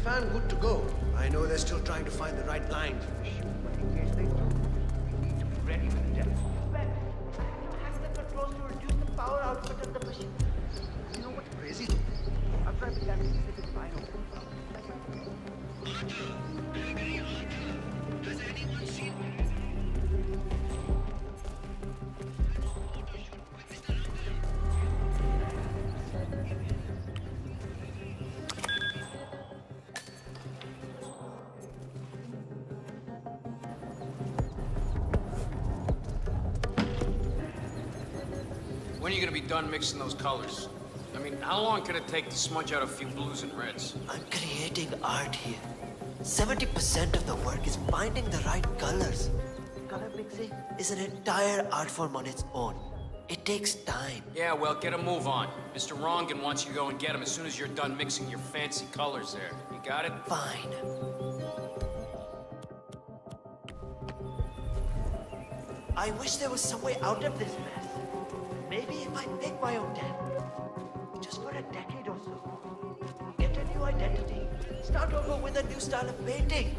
[SPEAKER 11] fan good to go. I know they're still trying to find the right line.
[SPEAKER 3] But in case they do, we need to be ready with the depth. Ben, you hack the controls to reduce the power output of the machine.
[SPEAKER 11] You know what's crazy?
[SPEAKER 3] I've tried the camera to set it fine open.
[SPEAKER 13] When are you gonna be done mixing those colors? I mean, how long can it take to smudge out a few blues and reds?
[SPEAKER 3] I'm creating art here. 70% of the work is finding the right colors. Color mixing is an entire art form on its own. It takes time.
[SPEAKER 13] Yeah, well, get a move on. Mr. Rongan wants you to go and get him as soon as you're done mixing your fancy colors there. You got it?
[SPEAKER 3] Fine. I wish there was some way out of this mess. Maybe if I make my own den. Just for a decade or so. Get a new identity. Start over with a new style of painting.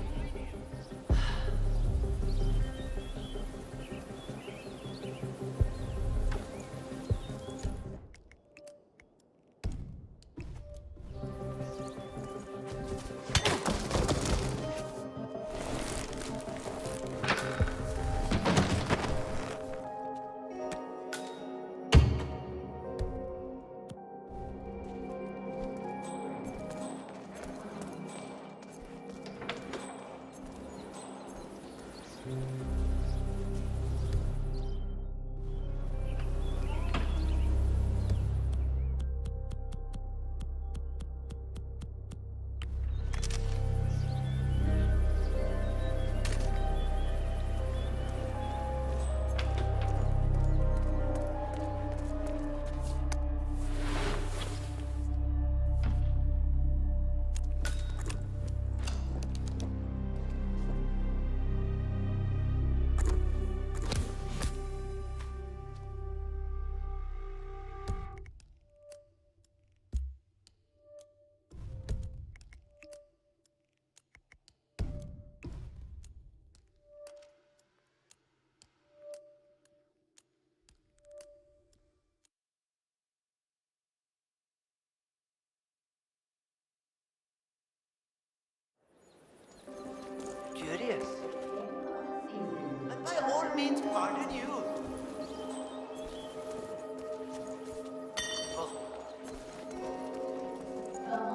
[SPEAKER 3] Curious. And by all means, pardon you.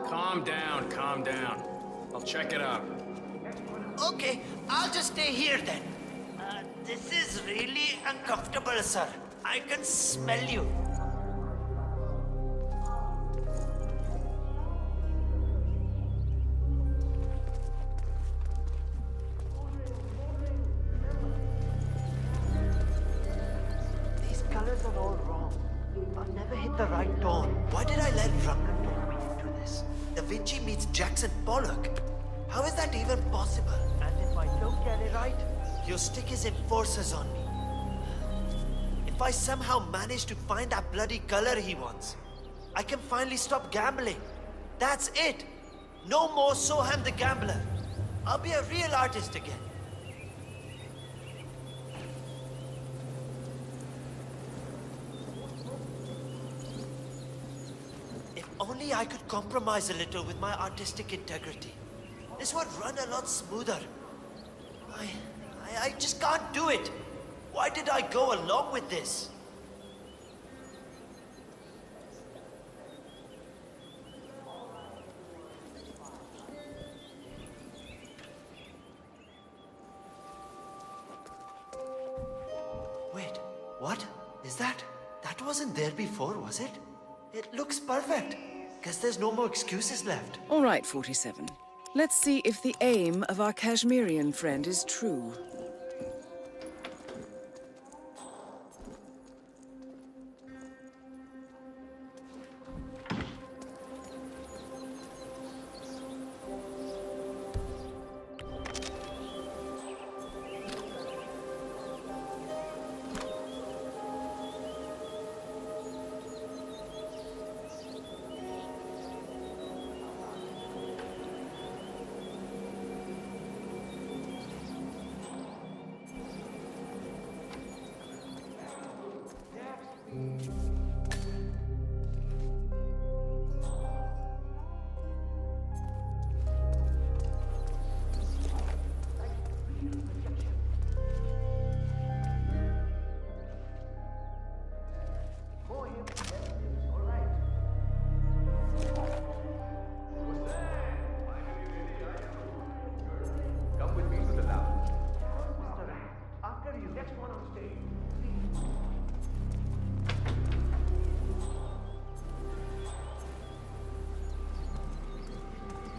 [SPEAKER 13] Calm down, calm down. I'll check it out.
[SPEAKER 3] Okay, I'll just stay here then. This is really uncomfortable, sir. I can smell you. These colors are all wrong. I'll never hit the right tone. Why did I let Rungan talk me into this? Da Vinci meets Jackson Pollock. How is that even possible? And if I don't get it right, he'll stick his enforcers on me. If I somehow manage to find that bloody color he wants, I can finally stop gambling. That's it. No more Soham the Gambler. I'll be a real artist again. If only I could compromise a little with my artistic integrity. This would run a lot smoother. I just can't do it. Why did I go along with this? Wait, what? Is that? That wasn't there before, was it? It looks perfect. Guess there's no more excuses left.
[SPEAKER 1] All right, 47. Let's see if the aim of our Kashmirian friend is true.
[SPEAKER 6] next one on stage.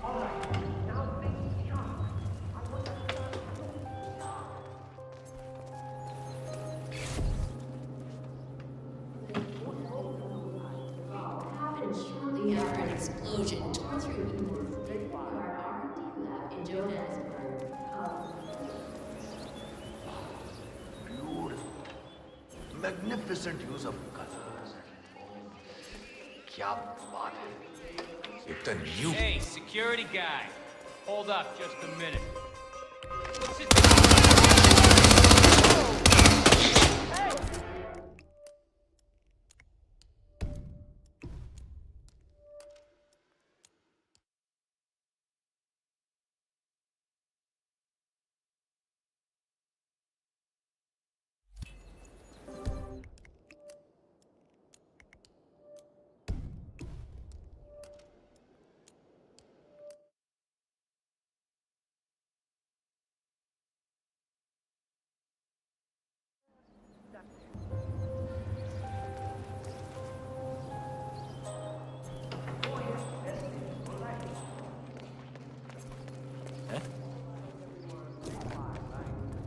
[SPEAKER 6] All right, now think sharp. I want
[SPEAKER 9] Happened shortly after an explosion tore through Ethan's state-of-the-art R&D lab in Johannesburg.
[SPEAKER 11] Beautiful. Magnificent use of colors and form. क्या बात है? It's a new.
[SPEAKER 13] Hey, security guy. Hold up just a minute.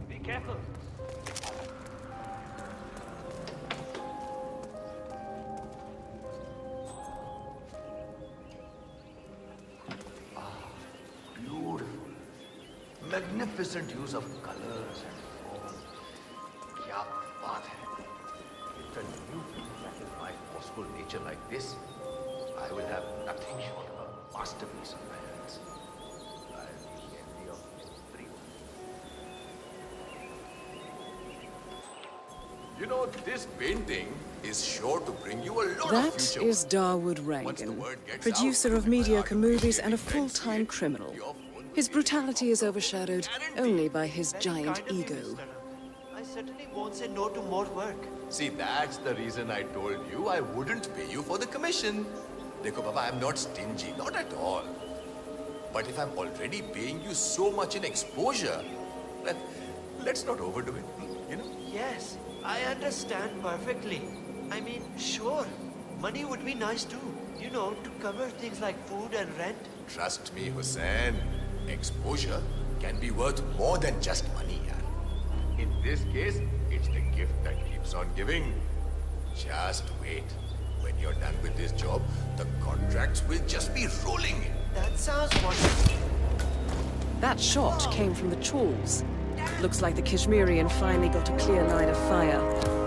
[SPEAKER 6] Be careful.
[SPEAKER 11] Beautiful. Magnificent use of colors and form. क्या बात है? It's a new thing that in my forceful nature like this, I will have nothing short of a masterpiece on my hands. I'll be the envy of everyone.
[SPEAKER 14] You know, this painting is sure to bring you a lot of
[SPEAKER 1] That
[SPEAKER 14] future.
[SPEAKER 1] is Dawood Rangan, producer of mediocre movies and a full-time criminal. His brutality is overshadowed only by his giant ego.
[SPEAKER 3] I certainly won't say no to more work.
[SPEAKER 14] See, that's the reason I told you I wouldn't pay you for the commission. Dekho, Baba, I'm not stingy, not at all. But if I'm already paying you so much in exposure, well, let's not overdo it, you know?
[SPEAKER 3] Yes, I understand perfectly. I mean, sure, money would be nice too. You know, to cover things like food and rent.
[SPEAKER 14] Trust me, Hussain, exposure can be worth more than just money, yaar. In this case, it's the gift that keeps on giving. Just wait. When you're done with this job, the contracts will just be rolling in.
[SPEAKER 3] That sounds wonderful.
[SPEAKER 1] That shot came from the chawls. Looks like the Kashmirian finally got a clear line of fire.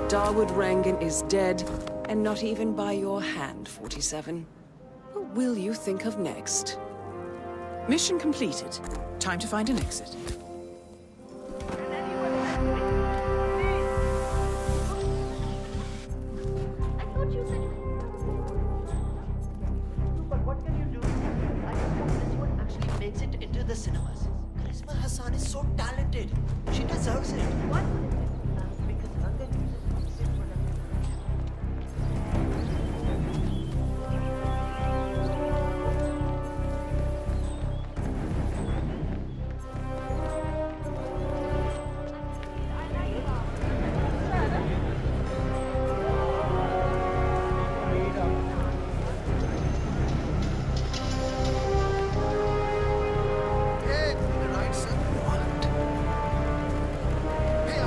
[SPEAKER 1] Dawood Rangan is dead, and not even by your hand, 47. What will you think of next? Mission completed. Time to find an exit.
[SPEAKER 3] But what can you do? I hope this one actually makes it into the cinemas. Karisma Hassan is so talented. She deserves it. What? Because Rangan uses music
[SPEAKER 11] Hey, the right, sir. Hey,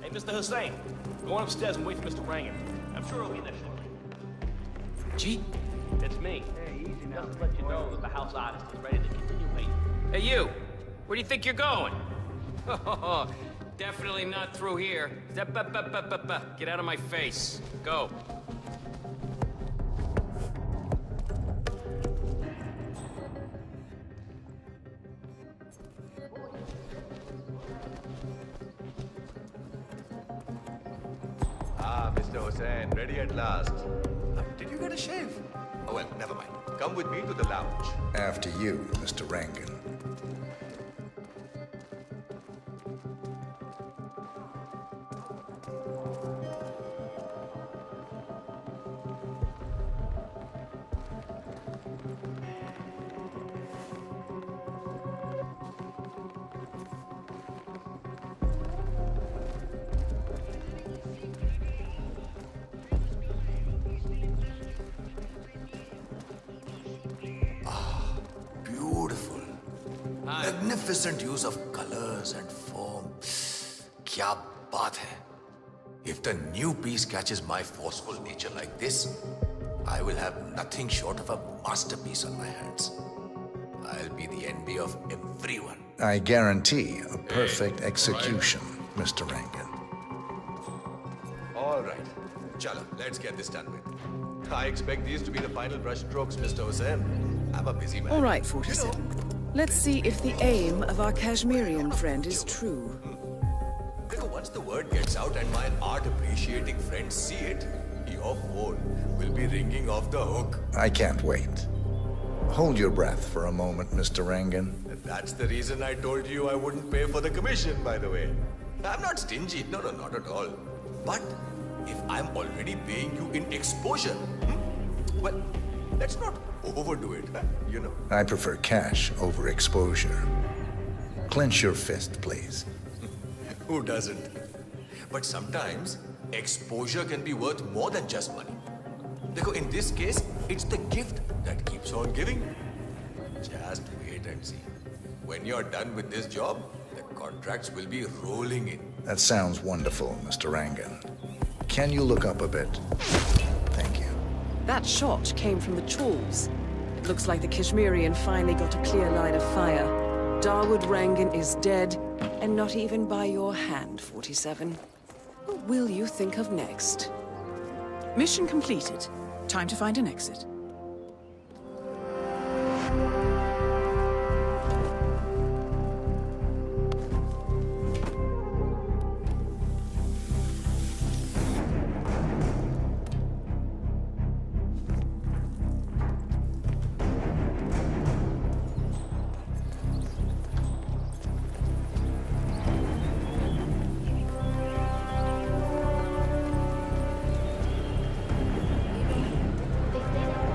[SPEAKER 6] Hey, Mr. Hussein, go on upstairs and wait for Mr. Rangan. I'm sure he'll be there shortly.
[SPEAKER 5] G?
[SPEAKER 6] It's me. Hey, easy now. Just to let you know that the house artist is ready to continue waiting.
[SPEAKER 13] Hey, you! Where do you think you're going? Definitely not through here. Get out of my face. Go.
[SPEAKER 14] Ah, Mr. Hussain, ready at last. Did you get a shave? Oh, well, never mind. Come with me to the lounge.
[SPEAKER 8] After you, Mr. Rangan.
[SPEAKER 14] Beautiful. Magnificent use of colors and form. Kya baat hai? If the new piece catches my forceful nature like this, I will have nothing short of a masterpiece on my hands. I'll be the envy of everyone.
[SPEAKER 8] I guarantee a perfect execution, Mr. Rangan.
[SPEAKER 14] All right. Chalo, let's get this done with. I expect these to be the final brush strokes, Mr. Hussain. I'm a busy man.
[SPEAKER 1] All right, 47. Let's see if the aim of our Kashmirian friend is true.
[SPEAKER 14] Once the word gets out and my art-appreciating friends see it, your phone will be ringing off the hook.
[SPEAKER 8] I can't wait. Hold your breath for a moment, Mr. Rangan.
[SPEAKER 14] That's the reason I told you I wouldn't pay for the commission, by the way. I'm not stingy. No, not at all. But if I'm already paying you in exposure, well, let's not overdo it, you know.
[SPEAKER 8] I prefer cash over exposure. Clench your fist, please.
[SPEAKER 14] Who doesn't? But sometimes, exposure can be worth more than just money. Because in this case, it's the gift that keeps on giving. Just wait and see. When you're done with this job, the contracts will be rolling in.
[SPEAKER 8] That sounds wonderful, Mr. Rangan. Can you look up a bit? Thank you.
[SPEAKER 1] That shot came from the tools. It looks like the Kashmirian finally got a clear line of fire. Dawood Rangan is dead, and not even by your hand, 47. What will you think of next? Mission completed. Time to find an exit.
[SPEAKER 4] They said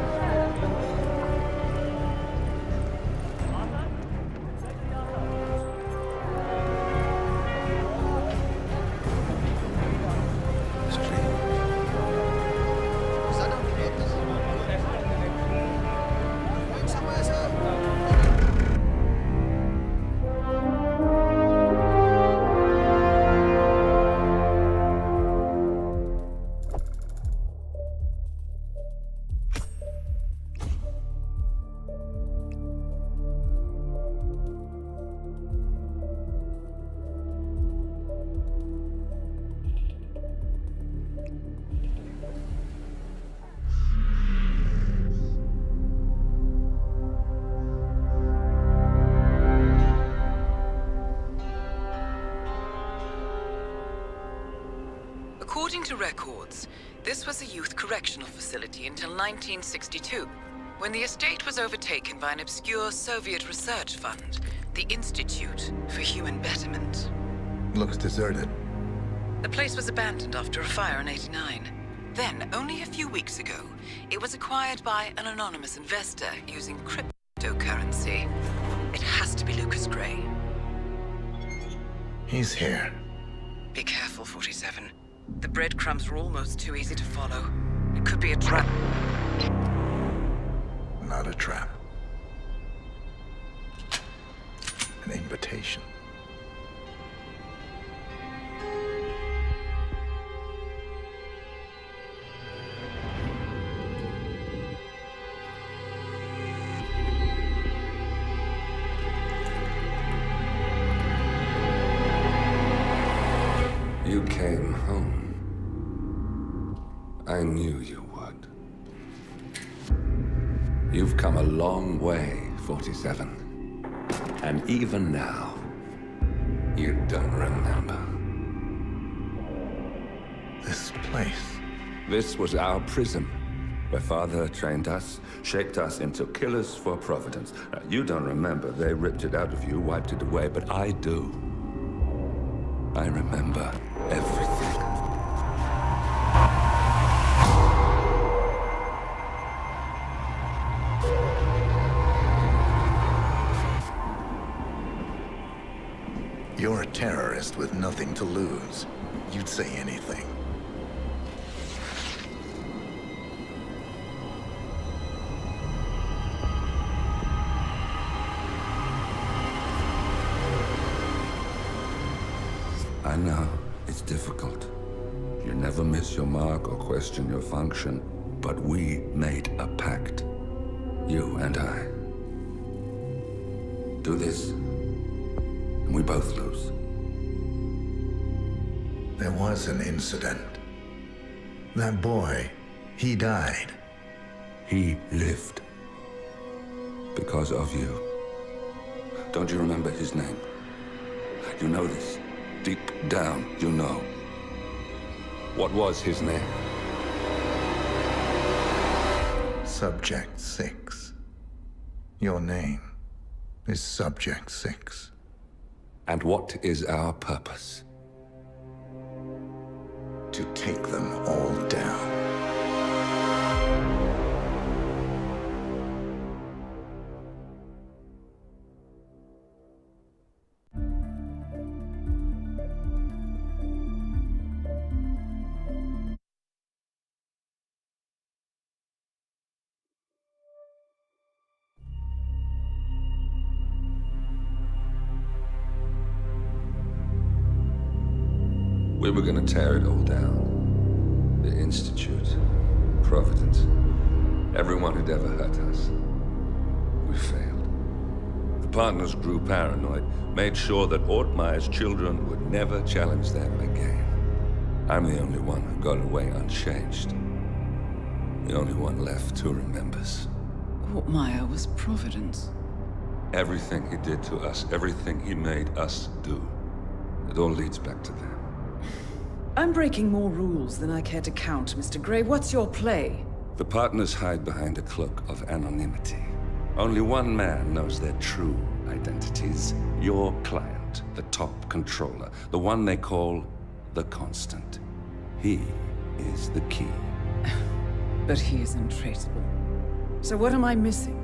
[SPEAKER 1] According to records, this was a youth correctional facility until 1962, when the estate was overtaken by an obscure Soviet research fund, the Institute for Human Betterment.
[SPEAKER 8] Looks deserted.
[SPEAKER 1] The place was abandoned after a fire in '89. Then, only a few weeks ago, it was acquired by an anonymous investor using cryptocurrency. It has to be Lucas Gray.
[SPEAKER 8] He's here.
[SPEAKER 1] Be careful, 47. The breadcrumbs are almost too easy to follow. It could be a trap.
[SPEAKER 8] Not a trap. An invitation.
[SPEAKER 15] You came home. I knew you would. You've come a long way, 47. And even now, you don't remember.
[SPEAKER 8] This place.
[SPEAKER 15] This was our prison, where Father trained us, shaped us into killers for Providence. Now, you don't remember. They ripped it out of you, wiped it away, but I do. I remember everything.
[SPEAKER 8] You're a terrorist with nothing to lose. You'd say anything.
[SPEAKER 15] I know, it's difficult. You never miss your mark or question your function, but we made a pact. You and I. Do this, and we both lose.
[SPEAKER 8] There was an incident. That boy, he died.
[SPEAKER 15] He lived. Because of you. Don't you remember his name? You know this. Deep down, you know. What was his name?
[SPEAKER 8] Subject 6. Your name is Subject 6.
[SPEAKER 15] And what is our purpose?
[SPEAKER 8] To take them all down.
[SPEAKER 15] We were gonna tear it all down. The Institute, Providence, everyone who'd ever hurt us. We failed. The partners grew paranoid, made sure that Ortmeyer's children would never challenge them again. I'm the only one who got away unchanged. The only one left who remembers.
[SPEAKER 1] Ortmeyer was Providence.
[SPEAKER 15] Everything he did to us, everything he made us do, it all leads back to them.
[SPEAKER 1] I'm breaking more rules than I care to count, Mr. Gray. What's your play?
[SPEAKER 15] The partners hide behind a cloak of anonymity. Only one man knows their true identities. Your client, the top controller, the one they call the Constant. He is the key.
[SPEAKER 1] But he is untraceable. So what am I missing?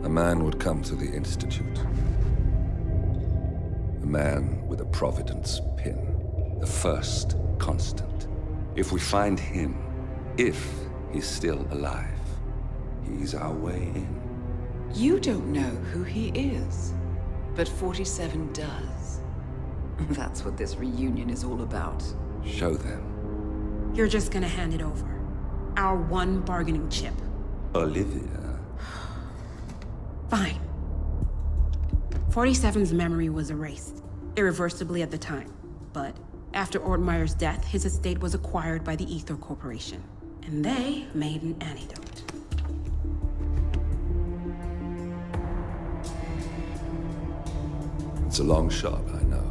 [SPEAKER 15] A man would come to the Institute. A man with a Providence pin. The first Constant. If we find him, if he's still alive, he's our way in.
[SPEAKER 1] You don't know who he is, but 47 does. That's what this reunion is all about.
[SPEAKER 15] Show them.
[SPEAKER 16] You're just gonna hand it over. Our one bargaining chip.
[SPEAKER 15] Olivia.
[SPEAKER 16] Fine. 47's memory was erased, irreversibly at the time. But after Ortmeyer's death, his estate was acquired by the Ether Corporation. And they made an antidote.
[SPEAKER 15] It's a long shot, I know.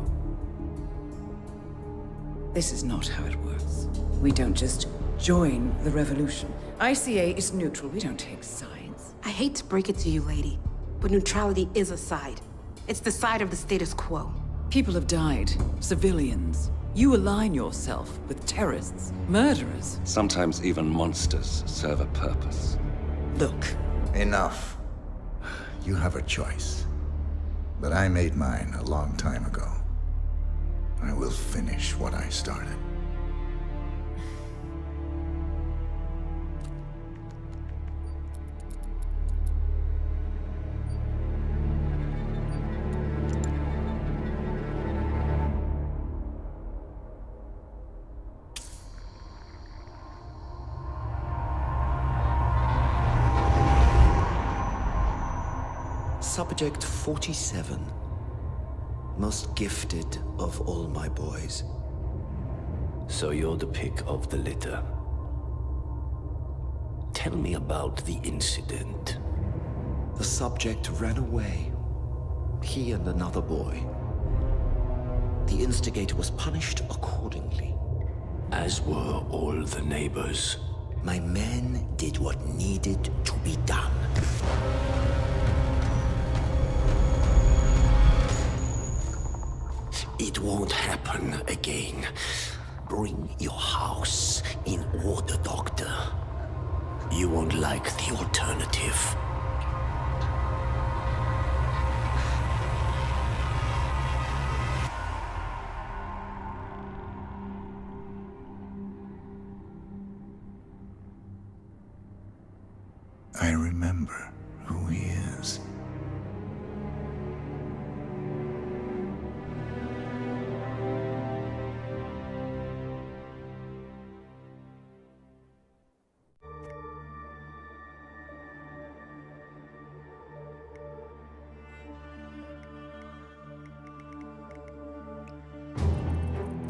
[SPEAKER 1] This is not how it works. We don't just join the revolution. ICA is neutral. We don't take sides.
[SPEAKER 16] I hate to break it to you, lady, but neutrality is a side. It's the side of the status quo.
[SPEAKER 1] People have died. Civilians. You align yourself with terrorists, murderers.
[SPEAKER 15] Sometimes even monsters serve a purpose.
[SPEAKER 1] Look.
[SPEAKER 8] Enough. You have a choice. But I made mine a long time ago. I will finish what I started.
[SPEAKER 3] Subject 47. Most gifted of all my boys. So you're the pick of the litter. Tell me about the incident. The subject ran away. He and another boy. The instigator was punished accordingly. As were all the neighbors. My men did what needed to be done. It won't happen again. Bring your house in order, Doctor. You won't like the alternative.
[SPEAKER 8] I remember who he is.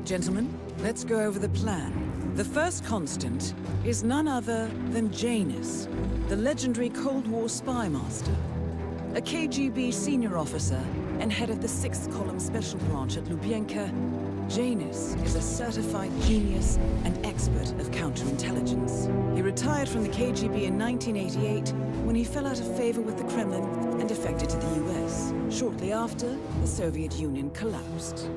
[SPEAKER 1] Gentlemen, let's go over the plan. The first constant is none other than Janus, the legendary Cold War spy master. A KGB senior officer and head of the 6th Column Special Branch at Lubyanka, Janus is a certified genius and expert of counterintelligence. He retired from the KGB in 1988 when he fell out of favor with the Kremlin and defected to the US. Shortly after, the Soviet Union collapsed.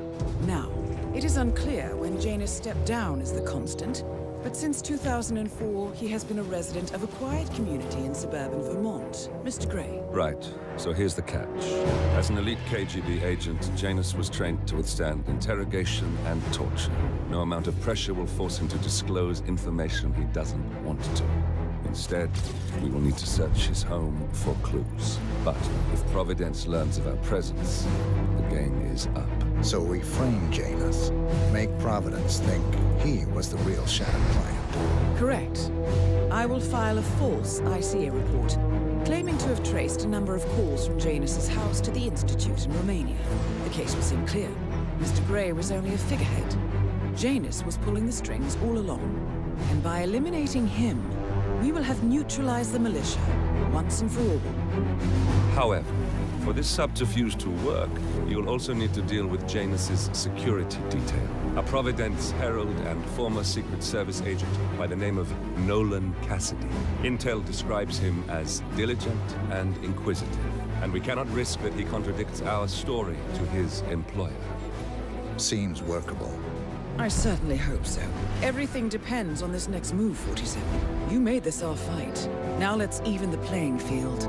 [SPEAKER 1] Now, it is unclear when Janus stepped down as the constant, but since 2004, he has been a resident of a quiet community in suburban Vermont. Mr. Gray.
[SPEAKER 15] Right. So here's the catch. As an elite KGB agent, Janus was trained to withstand interrogation and torture. No amount of pressure will force him to disclose information he doesn't want to. Instead, we will need to search his home for clues. But if Providence learns of our presence, the game is up.
[SPEAKER 8] So we frame Janus, make Providence think he was the real shadow client.
[SPEAKER 1] Correct. I will file a false ICA report, claiming to have traced a number of calls from Janus's house to the Institute in Romania. The case will seem clear. Mr. Gray was only a figurehead. Janus was pulling the strings all along. And by eliminating him, we will have neutralized the militia, once and for all.
[SPEAKER 15] However, for this subterfuge to work, you'll also need to deal with Janus's security detail. A Providence herald and former Secret Service agent by the name of Nolan Cassidy. Intel describes him as diligent and inquisitive, and we cannot risk that he contradicts our story to his employer.
[SPEAKER 8] Seems workable.
[SPEAKER 1] I certainly hope so. Everything depends on this next move, 47. You made this our fight. Now let's even the playing field.